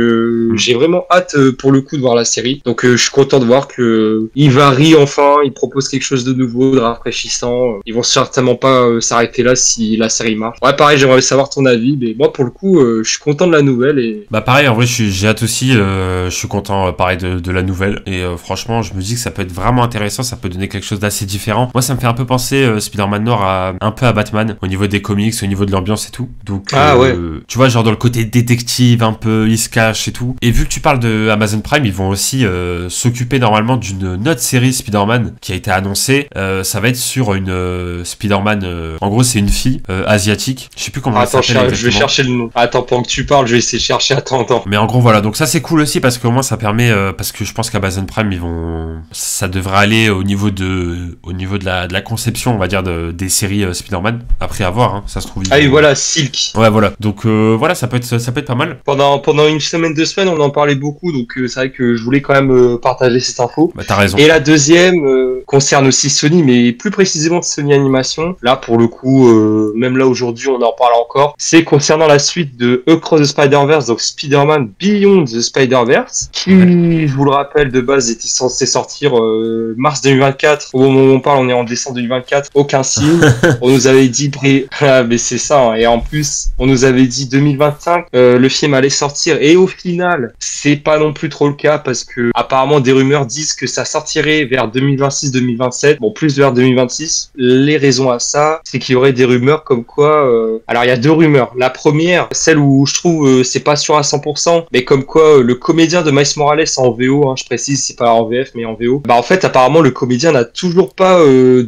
j'ai vraiment hâte pour le coup de voir la série. Donc je suis content de voir que ils varient enfin, ils proposent quelque chose de nouveau, de rafraîchissant. Ils vont certainement pas s'arrêter là si la série marche. Ouais, pareil, j'aimerais savoir ton avis, mais moi pour le coup je suis content de la nouvelle. Et bah pareil, en vrai j'ai hâte aussi, je suis content pareil de la nouvelle et franchement je me dis que ça peut être vraiment intéressant, ça peut donner quelque chose d'assez différent. Moi ça me fait un peu penser Spider-Man Noir un peu à Batman au niveau des comics, au niveau de l'ambiance et tout. Donc tu vois, genre dans le côté détective un peu, il se cache et tout. Et vu que tu parles de Amazon Prime, ils vont aussi s'occuper normalement d'une autre série Spider-Man qui a été annoncée. Ça va être sur une Spider-Man, en gros c'est une fille asiatique, je sais plus comment elle s'appelle exactement. Je vais chercher le nom. Attends, pendant que tu parles, je vais essayer de chercher. Attends. Mais en gros voilà, donc ça c'est cool aussi parce qu'au moins ça permet, parce que je pense qu'Amazon Prime ça devrait aller au niveau de la conception, on va dire, des séries Spider-Man. Après à voir, hein, ça se trouve. Ah oui, voilà, Silk. Ouais voilà, donc voilà, ça peut être pas mal. Pendant une semaine, 2 semaines, on en parlait beaucoup, donc c'est vrai que je voulais quand même partager cette info. Bah t'as raison. Et la deuxième concerne aussi Sony, mais plus précisément Sony Animation. Là pour le coup, même là aujourd'hui on en parle encore. C'est concernant la suite de Across the Spider-Verse, donc Spider-Man Beyond the Spider-Verse, qui, je vous le rappelle, de base était censé sortir mars 2024. Au moment où on parle, on est en décembre 2024. Aucun signe. On nous avait dit mais c'est ça, hein. Et en plus on nous avait dit 2025 le film allait sortir, et au final c'est pas non plus trop le cas parce que apparemment des rumeurs disent que ça sortirait vers 2026-2027, bon plus vers 2026. Les raisons à ça, c'est qu'il y aurait des rumeurs comme quoi alors il y a deux rumeurs. La première, celle où je trouve c'est pas sûr à 100%, mais comme quoi le comédien de Miles Morales en VO, hein, je précise, c'est pas en VF mais en VO, bah en fait apparemment le comédien n'a toujours pas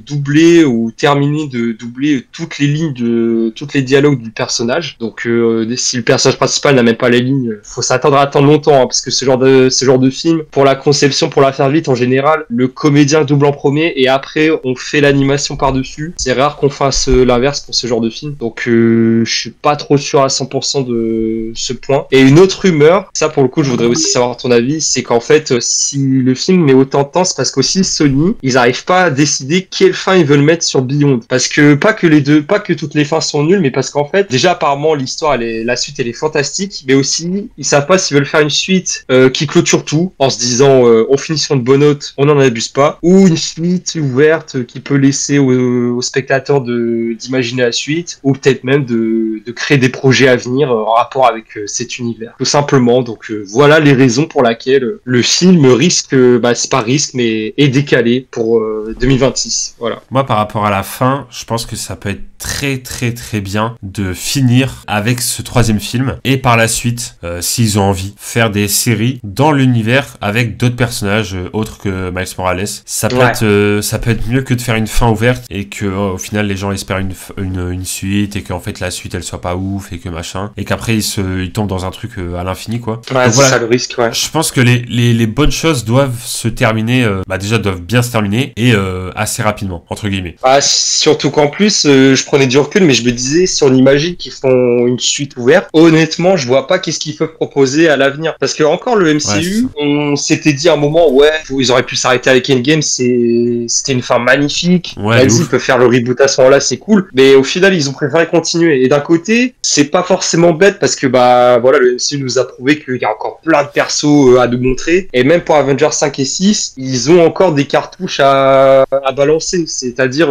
doublé ou terminé de doubler toutes les dialogues du personnage. Donc si le personnage principal n'a même pas les lignes, faut s'attendre à attendre longtemps, hein, parce que ce genre de film, pour la conception, pour la faire vite, en général, le comédien double en premier et après on fait l'animation par-dessus. C'est rare qu'on fasse l'inverse pour ce genre de film. Donc je suis pas trop sûr à 100% de ce point. Et une autre rumeur, ça pour le coup je voudrais aussi savoir ton avis, c'est qu'en fait si le film met autant de temps, c'est parce qu'aussi Sony, ils arrivent pas à décider quelle fin ils veulent mettre sur Beyond. Parce que pas que toutes les fins sont nulles, mais parce qu'en fait déjà apparemment l'histoire, la suite elle est fantastique, mais aussi ils savent pas s'ils veulent faire une suite qui clôture tout en se disant on finit sur une bonne note, on n'en abuse pas, ou une suite ouverte qui peut laisser aux spectateurs d'imaginer la suite, ou peut-être même de créer des projets à venir en rapport avec cet univers, tout simplement. Donc voilà les raisons pour lesquelles le film risque, c'est pas risque mais est décalé pour 2026. Voilà. Moi par rapport à la fin, je pense que ça peut être très très très bien de finir avec ce troisième film et par la suite, s'ils ont envie, faire des séries dans l'univers avec d'autres personnages autres que Miles Morales. Ça peut être mieux que de faire une fin ouverte et que au final les gens espèrent une suite et qu'en fait la suite elle soit pas ouf et que machin, et qu'après ils tombent dans un truc à l'infini, quoi. Ouais, c'est ça le risque, ouais. Je pense que les bonnes choses doivent se terminer, déjà doivent bien se terminer et assez rapidement, entre guillemets. Surtout qu'en plus je prenais du recul, mais je me disais, si on imagine qu'ils font une suite ouverte, honnêtement je vois pas qu'est-ce qu'ils peuvent proposer à l'avenir, parce que encore le MCU, on s'était dit à un moment, ils auraient pu s'arrêter avec Endgame, c'était une fin magnifique, vas-y, ils peuvent faire le reboot à ce moment-là, c'est cool, mais au final ils ont préféré continuer. Et d'un côté c'est pas forcément bête parce que le MCU nous a prouvé qu'il y a encore plein de persos à nous montrer, et même pour Avengers 5 et 6, ils ont encore des cartouches à balancer, c'est-à-dire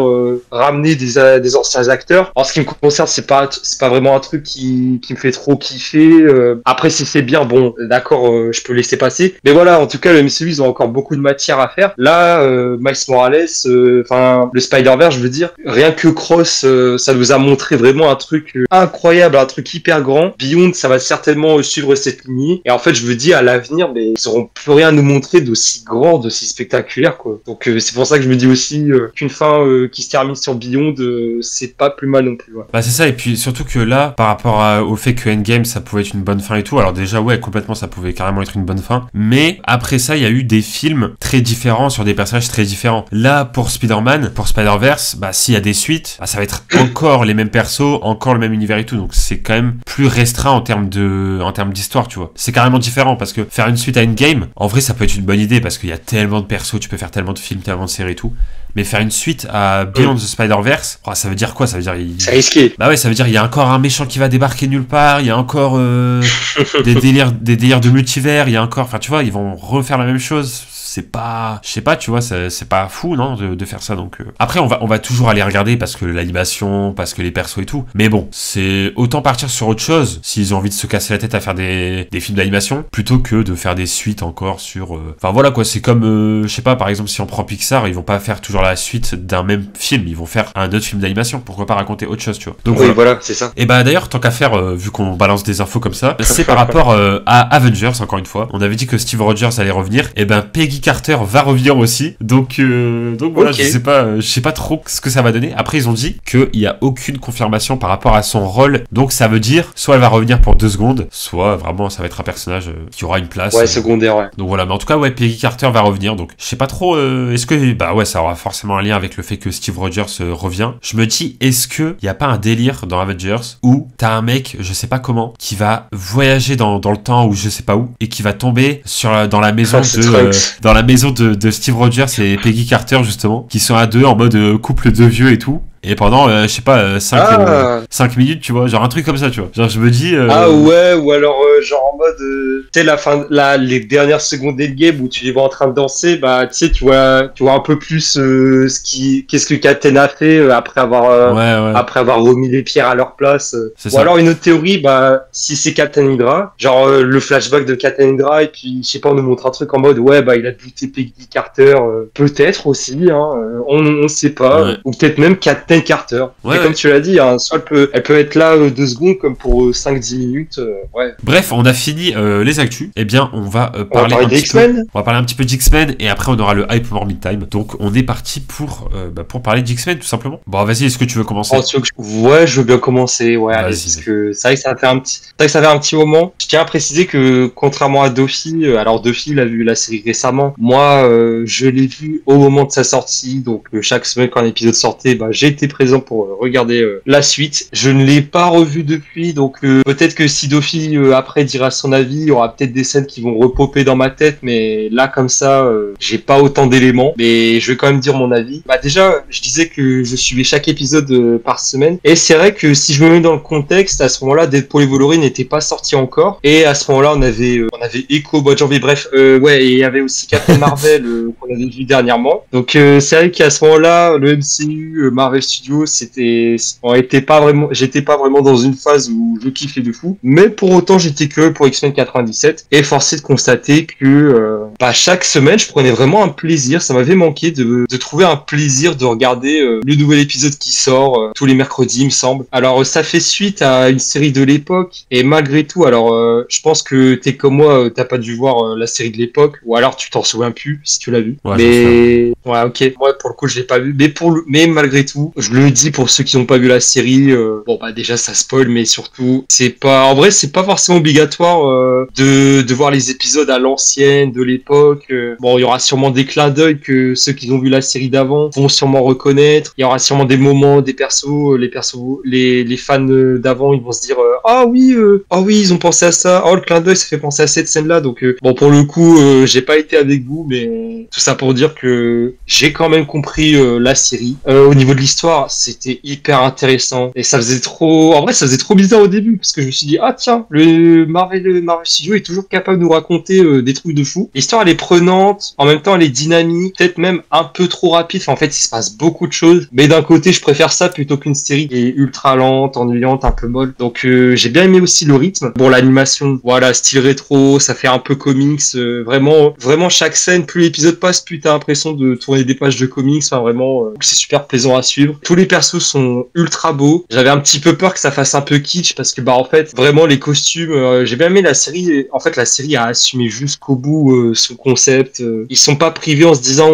ramener des anciens acteurs. En ce qui me concerne, c'est pas vraiment un truc qui me fait trop kiffer. Après, si c'est bien, bon, d'accord, je peux laisser passer. Mais voilà, en tout cas, le MCU, ils ont encore beaucoup de matière à faire. Là, Miles Morales, enfin, le Spider-Verse, je veux dire, rien que Cross, ça nous a montré vraiment un truc incroyable, un truc hyper grand. Beyond, ça va certainement suivre cette lignée. Et en fait, je me dis, à l'avenir, mais ils auront plus rien à nous montrer d'aussi grand, d'aussi spectaculaire, quoi. Donc, c'est pour ça que je me dis aussi qu'une fin qui se termine sur Beyond, c'est pas plus mal non plus. Ouais. Bah, c'est ça, et puis surtout que là, par rapport au fait que Endgame, ça pouvait être une bonne fin et tout, alors déjà, ouais, complètement, ça pouvait carrément être une bonne fin. Mais après ça, il y a eu des films très différents sur des personnages très différents. Là, pour Spider-Man, pour Spider-Verse, bah, s'il y a des suites, bah, ça va être encore les mêmes persos, encore le même univers et tout. Donc, c'est quand même plus restreint en termes d'histoire, tu vois. C'est carrément différent parce que faire une suite à Endgame, en vrai, ça peut être une bonne idée parce qu'il y a tellement de persos, tu peux faire tellement de films, tellement de séries et tout. Mais faire une suite à Beyond the Spider-Verse, oh, ça veut dire quoi? Ça veut dire c'est risqué. Bah ouais, ça veut dire il y a encore un méchant qui va débarquer nulle part, il y a encore des délires de multivers, il y a encore, enfin tu vois, ils vont refaire la même chose. C'est pas, je sais pas, tu vois, c'est pas fou, non, de faire ça. Donc après, on va toujours aller regarder parce que l'animation, parce que les persos et tout. Mais bon, c'est autant partir sur autre chose s'ils ont envie de se casser la tête à faire des films d'animation plutôt que de faire des suites encore sur. Enfin voilà quoi, c'est comme, je sais pas, par exemple, si on prend Pixar, ils vont pas faire toujours la suite d'un même film, ils vont faire un autre film d'animation. Pourquoi pas raconter autre chose, tu vois. Donc oui, voilà, c'est ça. Et bah d'ailleurs, tant qu'à faire, vu qu'on balance des infos comme ça, c'est par rapport à Avengers, encore une fois. On avait dit que Steve Rogers allait revenir. Et ben Peggy Carter va revenir aussi. Donc voilà, okay. Je sais pas trop ce que ça va donner. Après, ils ont dit qu'il y a aucune confirmation par rapport à son rôle. Donc ça veut dire, soit elle va revenir pour 2 secondes, soit vraiment ça va être un personnage qui aura une place. Ouais, secondaire, ouais. Donc voilà, mais en tout cas, ouais, Peggy Carter va revenir. Donc je sais pas trop, est-ce que, bah ouais, ça aura forcément un lien avec le fait que Steve Rogers revient. Je me dis, est-ce que y a pas un délire dans Avengers où t'as un mec, je sais pas comment, qui va voyager dans le temps ou je sais pas où, et qui va tomber dans la maison de Steve Rogers et Peggy Carter justement, qui sont à deux en mode couple de vieux et tout. Et pendant, je sais pas, 5 minutes, tu vois, genre un truc comme ça, tu vois. Genre, je me dis... Ah ouais, ou alors, genre en mode, tu sais, les dernières secondes des game où tu les vois en train de danser, bah, tu sais, tu vois un peu plus qu'est-ce que Captain a fait après avoir remis les pierres à leur place. Ou alors une autre théorie, bah, si c'est Captain Hydra, genre le flashback de Captain Hydra, et puis, je sais pas, on nous montre un truc en mode, ouais, bah, il a buté Peggy Carter, peut-être aussi, hein, on sait pas, ouais. Ou peut-être même Captain Carter. Ouais, comme tu l'as dit, hein, soit elle peut être là 2 secondes comme pour 5-10 minutes. Ouais. Bref, on a fini les actus. Eh bien, on va parler un petit peu d'X-Men et après on aura le hype more mid-time. Donc on est parti pour parler d'X-Men tout simplement. Bon, vas-y, est-ce que tu veux commencer? Ouais, je veux bien commencer. Ouais, allez, parce que c'est vrai que ça fait un petit moment. Je tiens à préciser que contrairement à Duffy, alors Duffy il a vu la série récemment. Moi, je l'ai vu au moment de sa sortie. Donc chaque semaine quand un épisode sortait, bah j'ai été présent pour regarder la suite. Je ne l'ai pas revu depuis, donc peut-être que si Dofi après dira son avis, il y aura peut-être des scènes qui vont repopper dans ma tête, mais là comme ça, j'ai pas autant d'éléments, mais je vais quand même dire mon avis. Bah déjà, je disais que je suivais chaque épisode par semaine, et c'est vrai que si je me mets dans le contexte, à ce moment-là, Deadpool et Wolverine n'étaient pas sortis encore, et à ce moment-là, on avait Echo, mois de janvier, bref, ouais, et il y avait aussi Captain Marvel qu'on avait vu dernièrement. Donc c'est vrai qu'à ce moment-là, le MCU, Marvel Studios, j'étais pas vraiment dans une phase où je kiffais de fou, mais pour autant j'étais que pour X-Men 97 et forcé de constater que chaque semaine je prenais vraiment un plaisir. Ça m'avait manqué de trouver un plaisir de regarder le nouvel épisode qui sort tous les mercredis, il me semble. Alors ça fait suite à une série de l'époque et malgré tout, alors je pense que t'es comme moi, t'as pas dû voir la série de l'époque ou alors tu t'en souviens plus si tu l'as vu. Ouais, mais ouais, ok, moi pour le coup je l'ai pas vu, mais malgré tout, je le dis pour ceux qui n'ont pas vu la série, bon bah déjà ça spoil, mais surtout c'est pas forcément obligatoire de voir les épisodes à l'ancienne de l'époque. Bon, il y aura sûrement des clins d'œil que ceux qui ont vu la série d'avant vont sûrement reconnaître. Il y aura sûrement des moments, des persos, les fans d'avant, ils vont se dire ah oui ils ont pensé à ça, oh le clin d'œil ça fait penser à cette scène là. Donc bon, pour le coup j'ai pas été avec vous, mais tout ça pour dire que j'ai quand même compris la série au niveau de l'histoire. l'histoire, c'était hyper intéressant. Et ça faisait trop... En vrai, ça faisait trop bizarre au début, parce que je me suis dit, ah tiens, le Marvel Studios est toujours capable de nous raconter des trucs de fou. L'histoire, elle est prenante, en même temps, elle est dynamique, peut-être même un peu trop rapide. Enfin, en fait, il se passe beaucoup de choses. Mais d'un côté, je préfère ça plutôt qu'une série qui est ultra lente, ennuyante, un peu molle. Donc, j'ai bien aimé aussi le rythme. Bon, l'animation, voilà, style rétro, ça fait un peu comics. Vraiment, chaque scène, plus l'épisode passe, plus t'as l'impression de tourner des pages de comics. Enfin, vraiment, c'est super plaisant à suivre. Tous les persos sont ultra beaux. J'avais un petit peu peur que ça fasse un peu kitsch parce que, bah, en fait, vraiment, les costumes, j'ai bien aimé la série. En fait, la série a assumé jusqu'au bout son concept. Ils sont pas privés en se disant,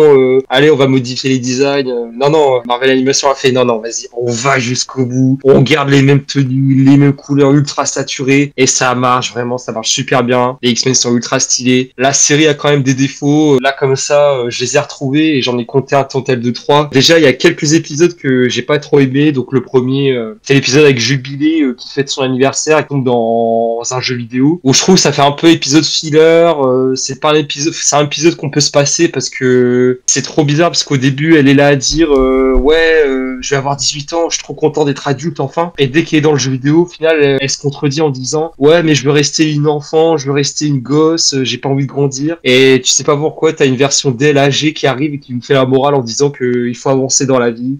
allez, on va modifier les designs. Non, Marvel Animation a fait, non, vas-y, on va jusqu'au bout. On garde les mêmes tenues, les mêmes couleurs ultra saturées. Et ça marche, vraiment, ça marche super bien. Les X-Men sont ultra stylés. La série a quand même des défauts. Là, comme ça, je les ai retrouvés et j'en ai compté un total de 3. Déjà, il y a quelques épisodes que j'ai pas trop aimé. Donc, le premier, c'est l'épisode avec Jubilé qui fête son anniversaire et tombe dans un jeu vidéo où je trouve que ça fait un peu épisode filler. C'est pas un épisode, c'est un épisode qu'on peut se passer parce que c'est trop bizarre parce qu'au début, elle est là à dire, je vais avoir 18 ans, je suis trop content d'être adulte enfin. Et dès qu'elle est dans le jeu vidéo, au final, elle se contredit en disant, ouais, mais je veux rester une enfant, je veux rester une gosse, j'ai pas envie de grandir. Et tu sais pas pourquoi, t'as une version d'elle âgée qui arrive et qui me fait la morale en disant qu'il faut avancer dans la vie.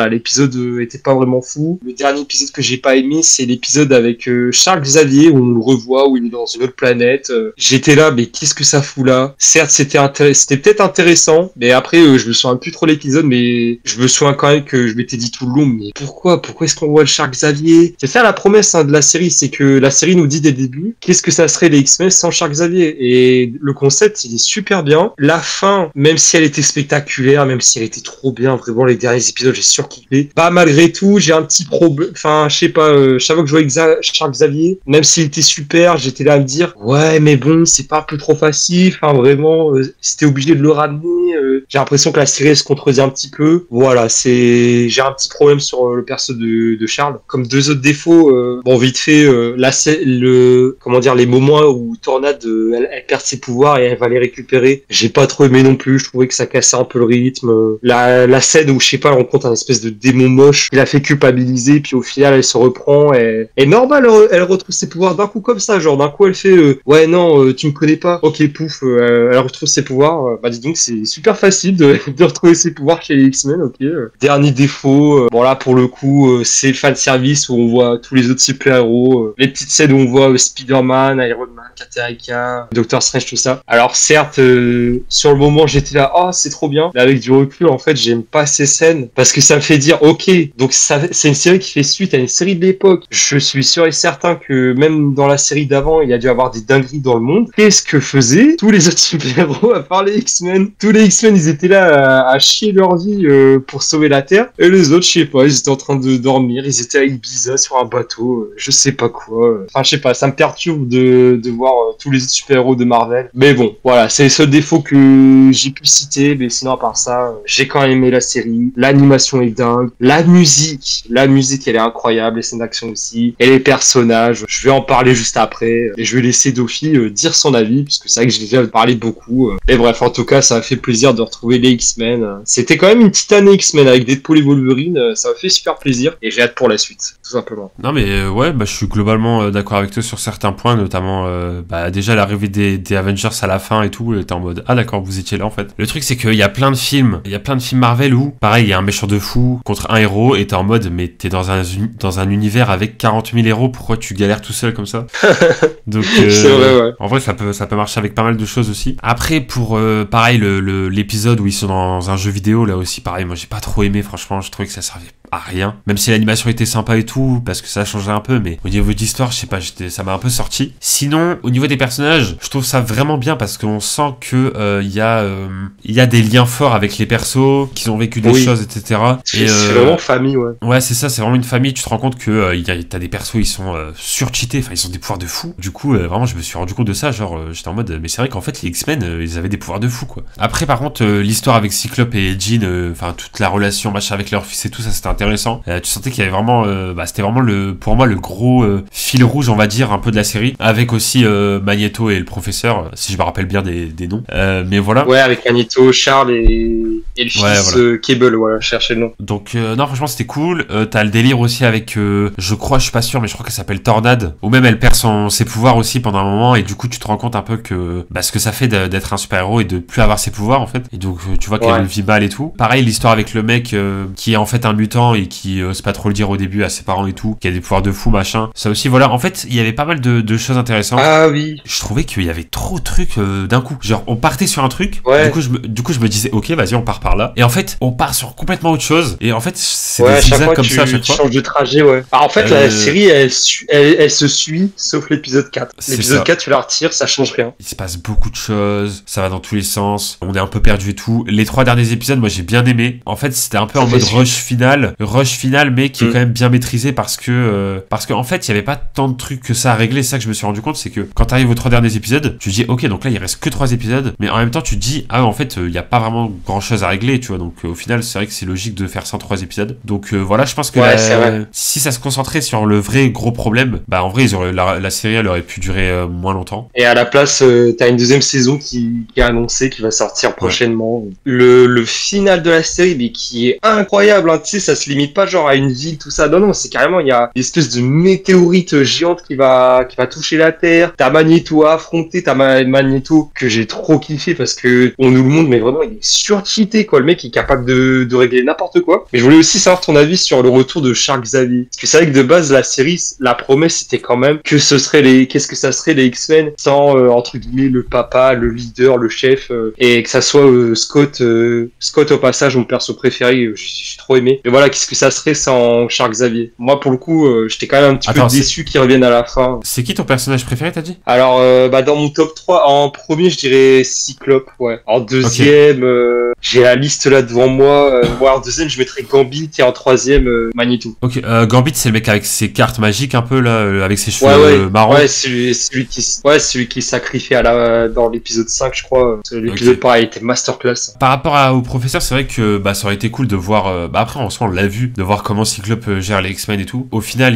L'épisode était pas vraiment fou. Le dernier épisode que j'ai pas aimé, c'est l'épisode avec Charles Xavier où on le revoit, où il est dans une autre planète. J'étais là, mais qu'est-ce que ça fout là? Certes, c'était peut-être intéressant, mais après, je me souviens plus trop l'épisode, mais je me souviens quand même que je m'étais dit tout le long, mais pourquoi est-ce qu'on voit le Charles Xavier? C'est ça la promesse de la série, c'est que la série nous dit dès le début, qu'est-ce que ça serait les X-Men sans Charles Xavier? Et le concept, il est super bien. La fin, même si elle était spectaculaire, même si elle était trop bien, vraiment les derniers épisodes, j'ai surkiffé. Bah malgré tout, j'ai un petit problème. Enfin, je sais pas. Chaque fois que je voyais Charles Xavier, même s'il était super, j'étais là à me dire, ouais, mais bon, c'est pas un peu trop facile. Enfin, vraiment, c'était obligé de le ramener. J'ai l'impression que la série elle se contredit un petit peu. Voilà, j'ai un petit problème sur le perso de Charles. Comme deux autres défauts, bon, vite fait, les moments où Tornade, elle perd ses pouvoirs et elle va les récupérer. J'ai pas trop aimé non plus. Je trouvais que ça cassait un peu le rythme. La scène où, je sais pas, elle rencontre un espèce de démon moche qui la fait culpabiliser, puis au final, elle se reprend et normal, elle retrouve ses pouvoirs d'un coup comme ça. Genre, d'un coup, elle fait, ouais, non, tu me connais pas. Ok, pouf, elle retrouve ses pouvoirs. Bah, dis donc, c'est super facile de retrouver ses pouvoirs chez les X-Men, ok. Dernier défaut, bon là, pour le coup, c'est le fan service où on voit tous les autres super-héros, les petites scènes où on voit Spider-Man, Iron Man, Captain America, Doctor Strange, tout ça. Alors certes, sur le moment, j'étais là, oh, c'est trop bien. Mais avec du recul, en fait, j'aime pas ces scènes parce que ça me fait dire, ok, donc c'est une série qui fait suite à une série de l'époque. Je suis sûr et certain que même dans la série d'avant, il y a dû avoir des dingueries dans le monde. Qu'est-ce que faisaient tous les autres super-héros à part les X-Men? Tous les X-Men, ils étaient là à chier leur vie pour sauver la Terre. Et les autres, je sais pas, ils étaient en train de dormir. Ils étaient à Ibiza sur un bateau, je sais pas quoi. Enfin, je sais pas, ça me perturbe de voir tous les autres super-héros de Marvel. Mais bon, voilà, c'est les seuls défauts que j'ai pu citer. Mais sinon, à part ça, j'ai quand même aimé la série. L'animation est dingue. La musique, elle est incroyable. Les scènes d'action aussi. Et les personnages, je vais en parler juste après. Et je vais laisser Dofi dire son avis, puisque c'est vrai que j'ai déjà parlé beaucoup. Et bref, en tout cas, ça m'a fait plaisir de retrouver les X-Men. C'était quand même une petite année X-Men avec Deadpool et Wolverine. Ça m'a fait super plaisir. Et j'ai hâte pour la suite, tout simplement. Non mais ouais, bah je suis globalement d'accord avec toi sur certains points, notamment déjà l'arrivée des Avengers à la fin et tout, t'es en mode ah d'accord, vous étiez là en fait. Le truc c'est qu'il y a plein de films, Marvel où pareil, il y a un méchant de fou contre un héros et t'es en mode mais t'es dans un univers avec 40 000 héros, pourquoi tu galères tout seul comme ça? Donc c'est vrai, ouais. En vrai ça peut marcher avec pas mal de choses aussi. Après pour pareil l'épisode où ils sont dans un jeu vidéo, là aussi pareil, moi j'ai pas trop aimé, franchement, je trouvais que ça servait à rien, même si l'animation était sympa et tout parce que ça a changé un peu, mais au niveau d'histoire je sais pas, ça m'a un peu sorti. Sinon au niveau des personnages, je trouve ça vraiment bien parce qu'on sent que il y a des liens forts avec les persos, qu'ils ont vécu des choses, etc. Et c'est vraiment famille, ouais c'est ça, c'est vraiment une famille. Tu te rends compte que t'as des persos, ils sont surcheatés, enfin ils ont des pouvoirs de fou. Du coup vraiment je me suis rendu compte de ça, genre j'étais en mode mais c'est vrai qu'en fait les X-Men ils avaient des pouvoirs de fou quoi. Après par contre l'histoire avec Cyclope et Jean, enfin toute la relation machin avec leur fils et tout ça, c'était intéressant. Tu sentais qu'il y avait vraiment, c'était vraiment pour moi le gros fil rouge, on va dire, un peu de la série, avec aussi Magneto et le professeur, si je me rappelle bien des noms. Mais voilà. Ouais, avec Magneto, Charles et le fils Cable, voilà, cherchez le nom. Donc non, franchement c'était cool. T'as le délire aussi avec, je suis pas sûr, mais je crois qu'elle s'appelle Tornade, ou même elle perd ses pouvoirs aussi pendant un moment, et du coup tu te rends compte un peu que ce que ça fait d'être un super héros et de plus avoir ses pouvoirs en fait, et donc tu vois qu'elle vit mal et tout. Pareil, l'histoire avec le mec qui est en fait un mutant et qui ose pas trop le dire au début à ses parents et tout, qui a des pouvoirs de fou machin, ça aussi voilà. En fait il y avait pas mal de choses intéressantes. Ah oui, je trouvais qu'il y avait trop de trucs d'un coup, genre on partait sur un truc, du coup je me disais ok vas-y on part par là, et en fait on part sur complètement autre chose, et en fait c'est des zigzags comme ça à chaque fois. Tu changes de trajet, ouais. Alors, en fait la série elle se suit sauf l'épisode 4. L'épisode 4 tu la retires, ça change rien. Il se passe beaucoup de choses, ça va dans tous les sens, on est un peu perdu et tout. Les 3 derniers épisodes moi j'ai bien aimé. En fait c'était un peu en mode rush final mais qui est quand même bien maîtrisé, parce que en fait il y avait pas tant de trucs que ça à régler. C'est ça que je me suis rendu compte, c'est que quand t'arrives aux 3 derniers épisodes, tu dis ok donc là il reste que 3 épisodes, mais en même temps tu te dis en fait il y a pas vraiment grand chose à régler, tu vois, donc au final c'est vrai que c'est logique de faire ça en 3 épisodes. Donc voilà, je pense que si ça se concentrait sur le vrai gros problème, en vrai la série elle aurait pu durer moins longtemps. Et à la place t'as une deuxième saison qui est annoncée, qui va sortir prochainement. Le final de la série, mais qui est incroyable, hein. Tu sais, ça se limite pas genre à une ville, tout ça, non, c'est carrément, il y a une espèce de météorite géante qui va toucher la Terre. T'as Magneto à affronter, t'as Magneto que j'ai trop kiffé, parce que on nous le montre, mais vraiment il est surcheaté quoi, le mec est capable de régler n'importe quoi. Mais je voulais aussi savoir ton avis sur le retour de Charles Xavier, parce que c'est vrai que de base la série, la promesse c'était quand même que qu'est-ce que ça serait les X-Men sans entre guillemets le papa, le leader, le chef, et que ça soit Scott au passage, mon perso préféré, j'ai trop aimé. Mais voilà, qu'est-ce que ça serait sans Charles Xavier? Moi pour le coup j'étais quand même un petit peu déçu qu'il revienne à la fin. C'est qui ton personnage préféré, t'as dit? Alors dans mon top 3, en premier je dirais Cyclope, ouais. En deuxième j'ai la liste là devant moi, en deuxième je mettrais Gambit, et en troisième Magneto. Ok, Gambit c'est le mec avec ses cartes magiques un peu là, avec ses cheveux marrons. Ouais, celui qui sacrifie dans l'épisode 5 je crois. L'épisode pareil était masterclass. Par rapport au professeur, c'est vrai que ça aurait été cool de voir, après en soi on l'a vu, de voir comment Cyclope gère les X-Men et tout. Au final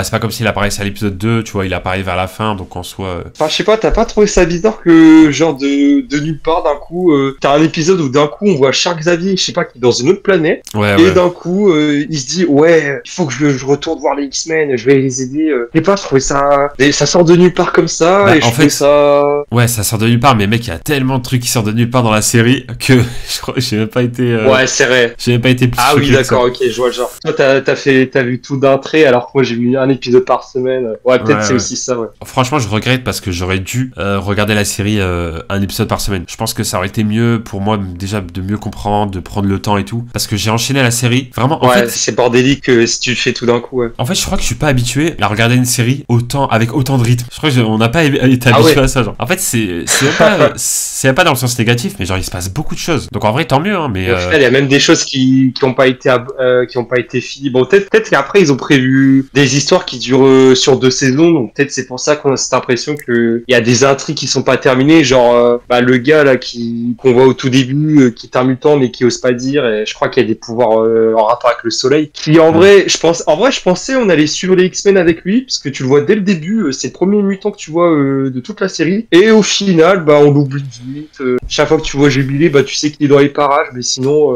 c'est pas comme s'il apparaissait à l'épisode 2, tu vois, il apparaît vers la fin, donc en soi... Enfin je sais pas, t'as pas trouvé ça bizarre que genre de nulle part d'un coup, t'as un épisode où d'un coup on voit Charles Xavier, je sais pas, qui est dans une autre planète, et d'un coup il se dit il faut que je retourne voir les X-Men, je vais les aider. Je sais pas, je trouvais ça... ça sort de nulle part comme ça, et je trouvais ça... Ouais, ça sort de nulle part, mais mec, il y a tellement de trucs qui sortent de nulle part dans la série que je crois que j'ai même pas été... Ouais, c'est vrai. J'ai même pas été plus... Ah oui, d'accord, ok, je vois le genre. Toi, t'as vu tout d'un trait, alors que moi j'ai vu un épisode par semaine. Ouais, peut-être c'est aussi ça, ouais. Franchement, je regrette, parce que j'aurais dû regarder la série un épisode par semaine. Je pense que ça aurait été mieux pour moi, déjà, de mieux comprendre, de prendre le temps et tout. Parce que j'ai enchaîné la série. Vraiment, en fait... c'est bordélique si tu le fais tout d'un coup, ouais. En fait, je crois que je suis pas habitué à regarder une série avec autant de rythme. Je crois qu'on n'a pas été habitué à ça, genre. En fait, c'est pas dans le sens négatif, mais genre, il se passe beaucoup de choses. Donc en vrai, tant mieux, hein, mais... Au final, il y a même des choses qui ont pas été finies. Bon, peut-être qu'après, ils ont prévu des histoires qui durent sur 2 saisons, donc peut-être c'est pour ça qu'on a cette impression que il y a des intrigues qui sont pas terminées, genre le gars là qu'on voit au tout début, qui est un mutant mais qui ose pas dire, et je crois qu'il y a des pouvoirs en rapport avec le soleil, qui en vrai je pensais on allait suivre les X-Men avec lui, parce que tu le vois dès le début, c'est le premier mutant que tu vois de toute la série, et au final on l'oublie vite. Chaque fois que tu vois Jubilé, tu sais qu'il est dans les parages, mais sinon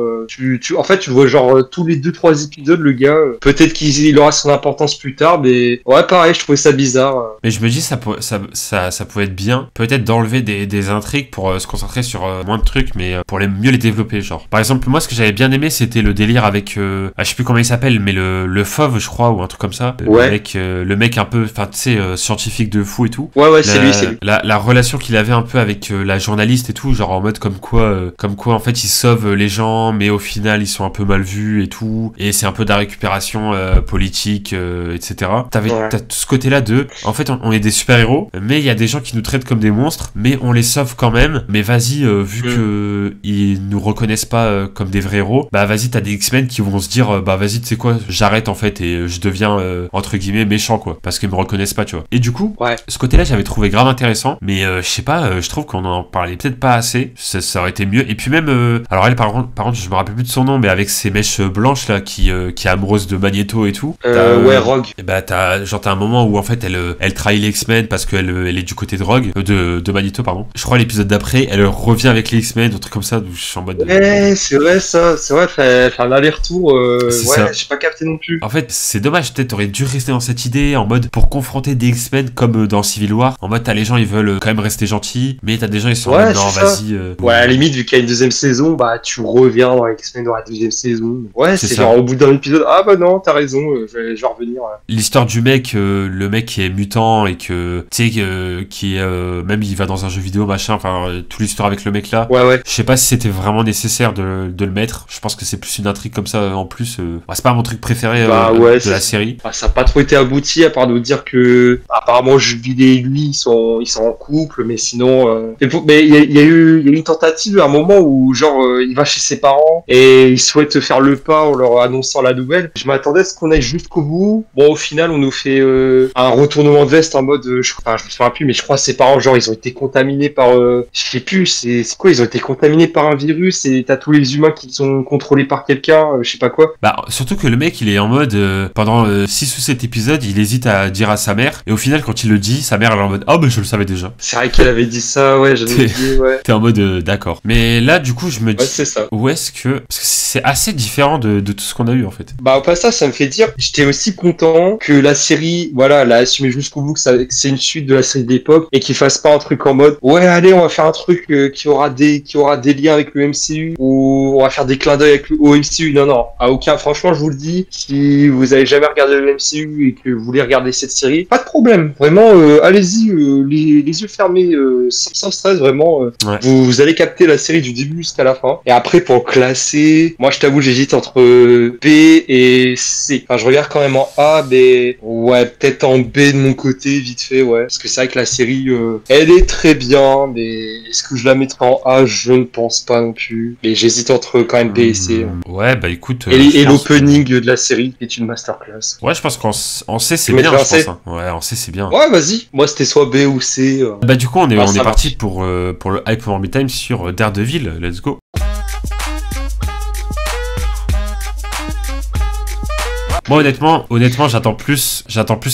en fait tu le vois genre tous les 2-3 épisodes, le gars, peut-être qu'il aura son importance plus tard, mais ouais pareil, je trouvais ça bizarre. Mais je me dis ça pouvait être bien, peut-être d'enlever des intrigues pour se concentrer sur moins de trucs, mais pour mieux les développer, genre. Par exemple, moi ce que j'avais bien aimé, c'était le délire avec je sais plus comment il s'appelle, mais le fauve je crois, ou un truc comme ça. Ouais. Le mec un peu, enfin tu sais, scientifique de fou et tout. Ouais, c'est lui. La relation qu'il avait un peu avec la journaliste et tout, genre en mode comme quoi en fait ils sauvent les gens, mais au final ils sont un peu mal vus et tout, et c'est un peu de la récupération politique, etc. T'as tout ce côté-là en fait on est des super-héros, mais il y a des gens qui nous traitent comme des monstres, mais on les sauve quand même, mais vas-y, vu que ils ils nous reconnaissent pas comme des vrais héros, bah vas-y, t'as des X-Men qui vont se dire bah vas-y, tu sais quoi, j'arrête en fait et je deviens entre guillemets méchant quoi, parce qu'ils me reconnaissent pas, tu vois. Et du coup, ce côté-là, j'avais trouvé grave intéressant, mais je sais pas, je trouve qu'on en parlait peut-être pas assez, ça aurait été mieux. Et puis même, alors elle par contre, je me rappelle plus de son nom, mais avec ses mèches blanches là, qui est amoureuse de Magneto et tout. Rogue. Et bah t'as un moment où en fait elle trahit les X-Men parce qu'elle est du côté de Rogue, de Magneto pardon. Je crois l'épisode d'après, elle revient avec les X-Men, un truc comme ça, où je suis en mode. C'est vrai ça, c'est vrai, faire un aller-retour. J'ai pas capté non plus. En fait, c'est dommage, peut-être t'aurais dû rester dans cette idée en mode pour confronter des X-Men comme dans Civil War. En mode t'as les gens ils veulent quand même rester gentils, mais t'as des gens ils sont en mode non vas-y. Ouais, à la limite vu qu'il y a une deuxième saison, bah tu reviens dans X-Men dans la deuxième saison. Ouais, c'est genre au bout d'un épisode, ah bah non t'as raison, je vais revenir. L'histoire du mec, le mec qui est mutant et que tu sais qui est même il va dans un jeu vidéo machin, enfin toute l'histoire avec le mec là. Ouais. Je sais pas si c'était vraiment nécessaire de le mettre. Je pense que c'est plus une intrigue comme ça en plus. C'est pas mon truc préféré de la série. Ça a pas trop été abouti à part de dire que apparemment Jules Villet et lui ils sont en couple, mais sinon mais il y a eu une tentative à un moment où genre il va chez ses parents et il souhaite faire le pas en leur annonçant la nouvelle. Je m'attendais à ce qu'on aille jusqu'au bout. Bon, au final on nous fait un retournement de veste en mode je me souviens plus, mais je crois que ses parents genre ils ont été contaminés par je sais plus c'est quoi, ils ont été contaminés par un virus et t'as tous les humains qui sont contrôlés par quelqu'un, je sais pas quoi. Bah surtout que le mec il est en mode pendant 6 ou 7 épisodes il hésite à dire à sa mère et au final quand il le dit sa mère elle est en mode oh bah je le savais déjà. C'est vrai qu'elle avait dit ça, ouais, j'avais dit ouais. T'es en mode d'accord. Mais là du coup je me dis c'est ça. Où est-ce que parce que c'est assez différent de tout ce qu'on a eu en fait. Bah au passage ça me fait dire j'étais aussi content que la série voilà elle a assumé jusqu'au bout que c'est une suite de la série d'époque et qu'il fasse pas un truc en mode ouais allez on va faire un truc qui aura des liens avec le MCU ou on va faire des clins d'œil au MCU. Non à aucun, franchement je vous le dis, si vous avez jamais regardé le MCU et que vous voulez regarder cette série, pas de problème, vraiment allez-y les yeux fermés sans stress, vraiment vous allez capter la série du début jusqu'à la fin. Et après pour classer, moi je t'avoue j'hésite entre B et C. Enfin je regarde quand même en A, mais ouais peut-être en B de mon côté vite fait, ouais, parce que c'est vrai que la série elle est très bien, mais est-ce que je la mettrai en A? Je ne pense pas non plus, mais j'hésite entre quand même B et C. Ouais bah écoute et l'opening de la série est une masterclass. Ouais je pense qu'en C c'est bien, je pense hein. Ouais en C c'est bien. Ouais vas-y, moi c'était soit B ou C. Bah du coup on est parti pour le Hype Over Time sur Daredevil, let's go. Moi honnêtement j'attends plus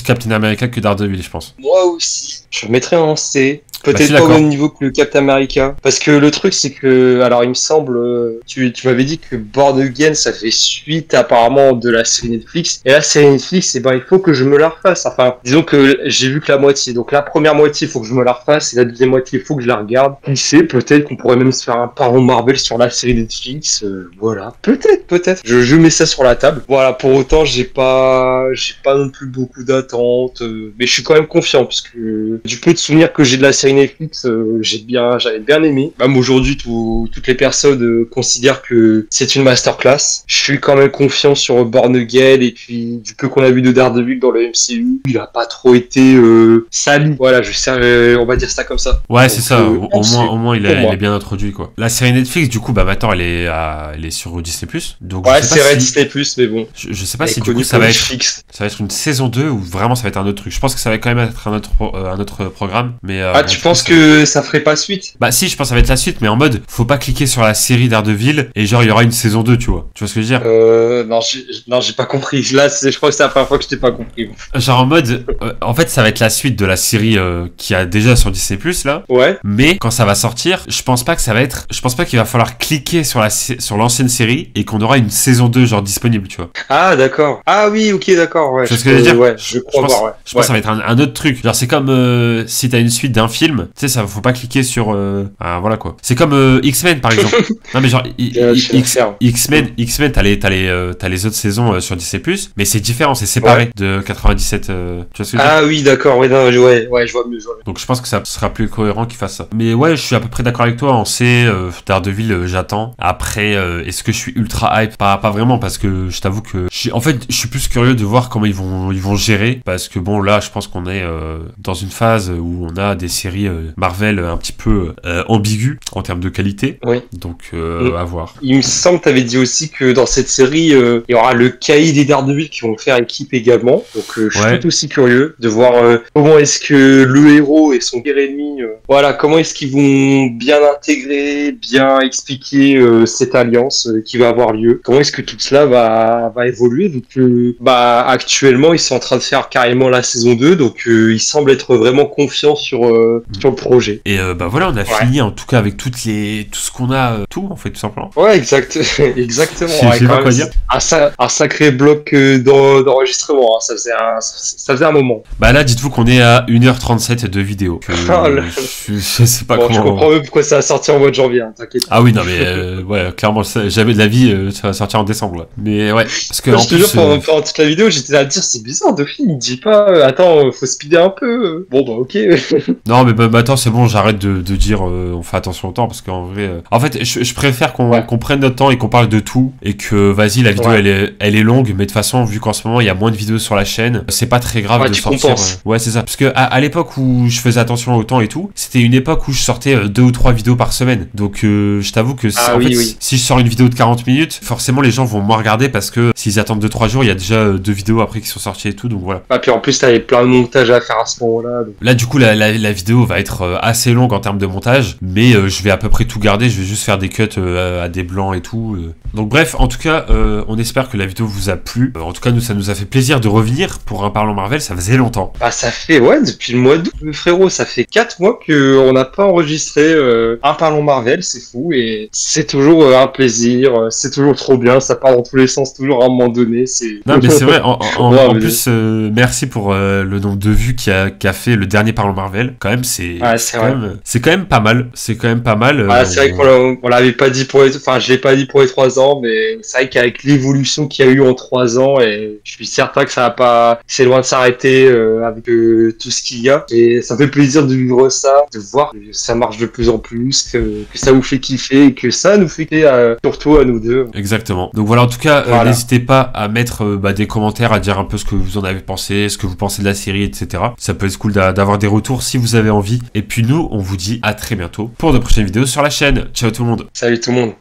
Captain America que Daredevil je pense. Moi aussi. Je le mettrais en C. Peut-être pas au même niveau que le Captain America. Parce que le truc, c'est que, alors il me semble, tu m'avais dit que Born Again, ça fait suite apparemment de la série Netflix. Et la série Netflix, il faut que je me la refasse. Enfin, disons que j'ai vu que la moitié. Donc la première moitié, il faut que je me la refasse. Et la deuxième moitié, il faut que je la regarde. Qui sait, peut-être qu'on pourrait même se faire un parent Marvel sur la série Netflix. Voilà. Peut-être. Je mets ça sur la table. Voilà, pour autant, j'ai pas non plus beaucoup d'attentes. Mais je suis quand même confiant, parce que du peu de souvenirs que j'ai de la série Netflix, j'avais bien aimé. Même aujourd'hui, toutes les personnes considèrent que c'est une masterclass. Je suis quand même confiant sur Born Again, et puis du peu qu'on a vu de Daredevil dans le MCU, il a pas trop été sali. Voilà, on va dire ça comme ça. Ouais, donc, c'est ça. Au moins, il est bien introduit, quoi. La série Netflix, du coup, bah maintenant, elle est sur Disney+. Donc, ouais, c'est Disney+, mais bon. Je sais pas si du coup ça va être une saison 2 ou vraiment ça va être un autre truc. Je pense que ça va quand même être un autre programme, mais tu penses que ça ferait pas suite? Bah si, je pense que ça va être la suite, mais en mode faut pas cliquer sur la série Daredevil et genre il y aura une saison 2, tu vois. Tu vois ce que je veux dire? Non, j'ai pas compris. Là, je crois que c'est la première fois que je t'ai pas compris. Genre en mode en fait, ça va être la suite de la série qui a déjà sur Disney+ là. Ouais. Mais quand ça va sortir, je pense pas qu'il va falloir cliquer sur l'ancienne série et qu'on aura une saison 2 genre disponible, tu vois. Ah, d'accord. Ah oui, OK, d'accord, ouais. Tu vois ce que je veux dire? Ouais, je crois voir, ouais. Je pense que ça va être un autre truc. Genre c'est comme si t'as une suite d'un film, tu sais, ça faut pas cliquer sur voilà quoi. C'est comme X-Men par exemple. Non mais genre X-Men t'as les autres saisons sur Disney+, mais c'est différent, c'est séparé de 97, tu vois ce que je veux dire? Ah oui, d'accord, ouais, je vois mieux. Donc je pense que ça sera plus cohérent qu'ils fassent ça. Mais ouais, je suis à peu près d'accord avec toi, on sait Daredevil, j'attends. Après est-ce que je suis ultra hype? Pas vraiment, parce que je t'avoue que je suis plus curieux de voir comment ils vont gérer, parce que bon là je pense qu'on est dans une phase où on a des séries série Marvel un petit peu ambiguë en termes de qualité. Oui. Donc à voir. Il me semble que tu avais dit aussi que dans cette série, il y aura le Caïd et Daredevil qui vont faire équipe également. Donc je suis tout aussi curieux de voir comment est-ce que le héros et son pire ennemi, voilà, comment est-ce qu'ils vont bien intégrer, bien expliquer cette alliance qui va avoir lieu. Comment est-ce que tout cela va évoluer, vu que actuellement ils sont en train de faire carrément la saison 2, donc ils semblent être vraiment confiants sur le projet. Et voilà, on a fini en tout cas avec tout ce qu'on a, tout en fait, tout simplement. Ouais, exactement. Je sais pas quoi dire. Un sacré bloc d'enregistrement, hein. Ça faisait un moment. Bah là, dites-vous qu'on est à 1h37 de vidéo. Je sais pas comment. Je comprends même pourquoi ça a sorti en mois de janvier, hein, t'inquiète. Ah oui, non mais ouais, clairement, j'avais de la vie, ça va sortir en décembre. Là. Mais ouais, parce que je te jure, pendant toute la vidéo, j'étais là à dire, c'est bizarre, Duffy, il me dit pas, attends, faut speeder un peu. Bon bah ok. Non mais attends, c'est bon, j'arrête de dire, on fait attention au temps, parce qu'en vrai, en fait, je préfère qu'on prenne notre temps et qu'on parle de tout, et que vas-y, la vidéo elle est longue, mais de toute façon, vu qu'en ce moment il y a moins de vidéos sur la chaîne, c'est pas très grave de sortir. Ouais, c'est ça. Parce que à l'époque où je faisais attention au temps et tout, c'était une époque où je sortais 2 ou 3 vidéos par semaine. Donc je t'avoue que si je sors une vidéo de 40 minutes, forcément les gens vont moins regarder, parce que s'ils attendent 2-3 jours, il y a déjà 2 vidéos après qui sont sorties et tout, donc voilà. Puis en plus t'avais plein de montage à faire à ce moment-là. Donc... Là du coup la vidéo va être assez longue en termes de montage, mais je vais à peu près tout garder, je vais juste faire des cuts à des blancs et tout. Donc bref, en tout cas, on espère que la vidéo vous a plu. En tout cas, ça nous a fait plaisir de revenir pour un Parlons Marvel, ça faisait longtemps. Ça fait, depuis le mois d'août, frérot, ça fait 4 mois qu'on n'a pas enregistré un Parlons Marvel, c'est fou, et c'est toujours un plaisir, c'est toujours trop bien, ça part dans tous les sens, toujours à un moment donné. Non mais c'est vrai, en plus, merci pour le nombre de vues qu'a fait le dernier Parlons Marvel. Quand même, c'est quand même pas mal. C'est quand même pas mal. C'est vrai qu'on l'avait pas dit je l'ai pas dit pour les 3 ans, mais c'est vrai qu'avec l'évolution qu'il y a eu en 3 ans, et je suis certain que c'est loin de s'arrêter avec tout ce qu'il y a. Et ça fait plaisir de vivre ça, de voir que ça marche de plus en plus, que ça vous fait kiffer et que ça nous fait kiffer, surtout à nous deux. Exactement. Donc voilà, en tout cas, n'hésitez pas à mettre des commentaires, à dire un peu ce que vous en avez pensé, ce que vous pensez de la série, etc. Ça peut être cool d'avoir des retours si vous avez envie. Et puis nous, on vous dit à très bientôt pour de prochaines vidéos sur la chaîne. Ciao tout le monde. Salut tout le monde.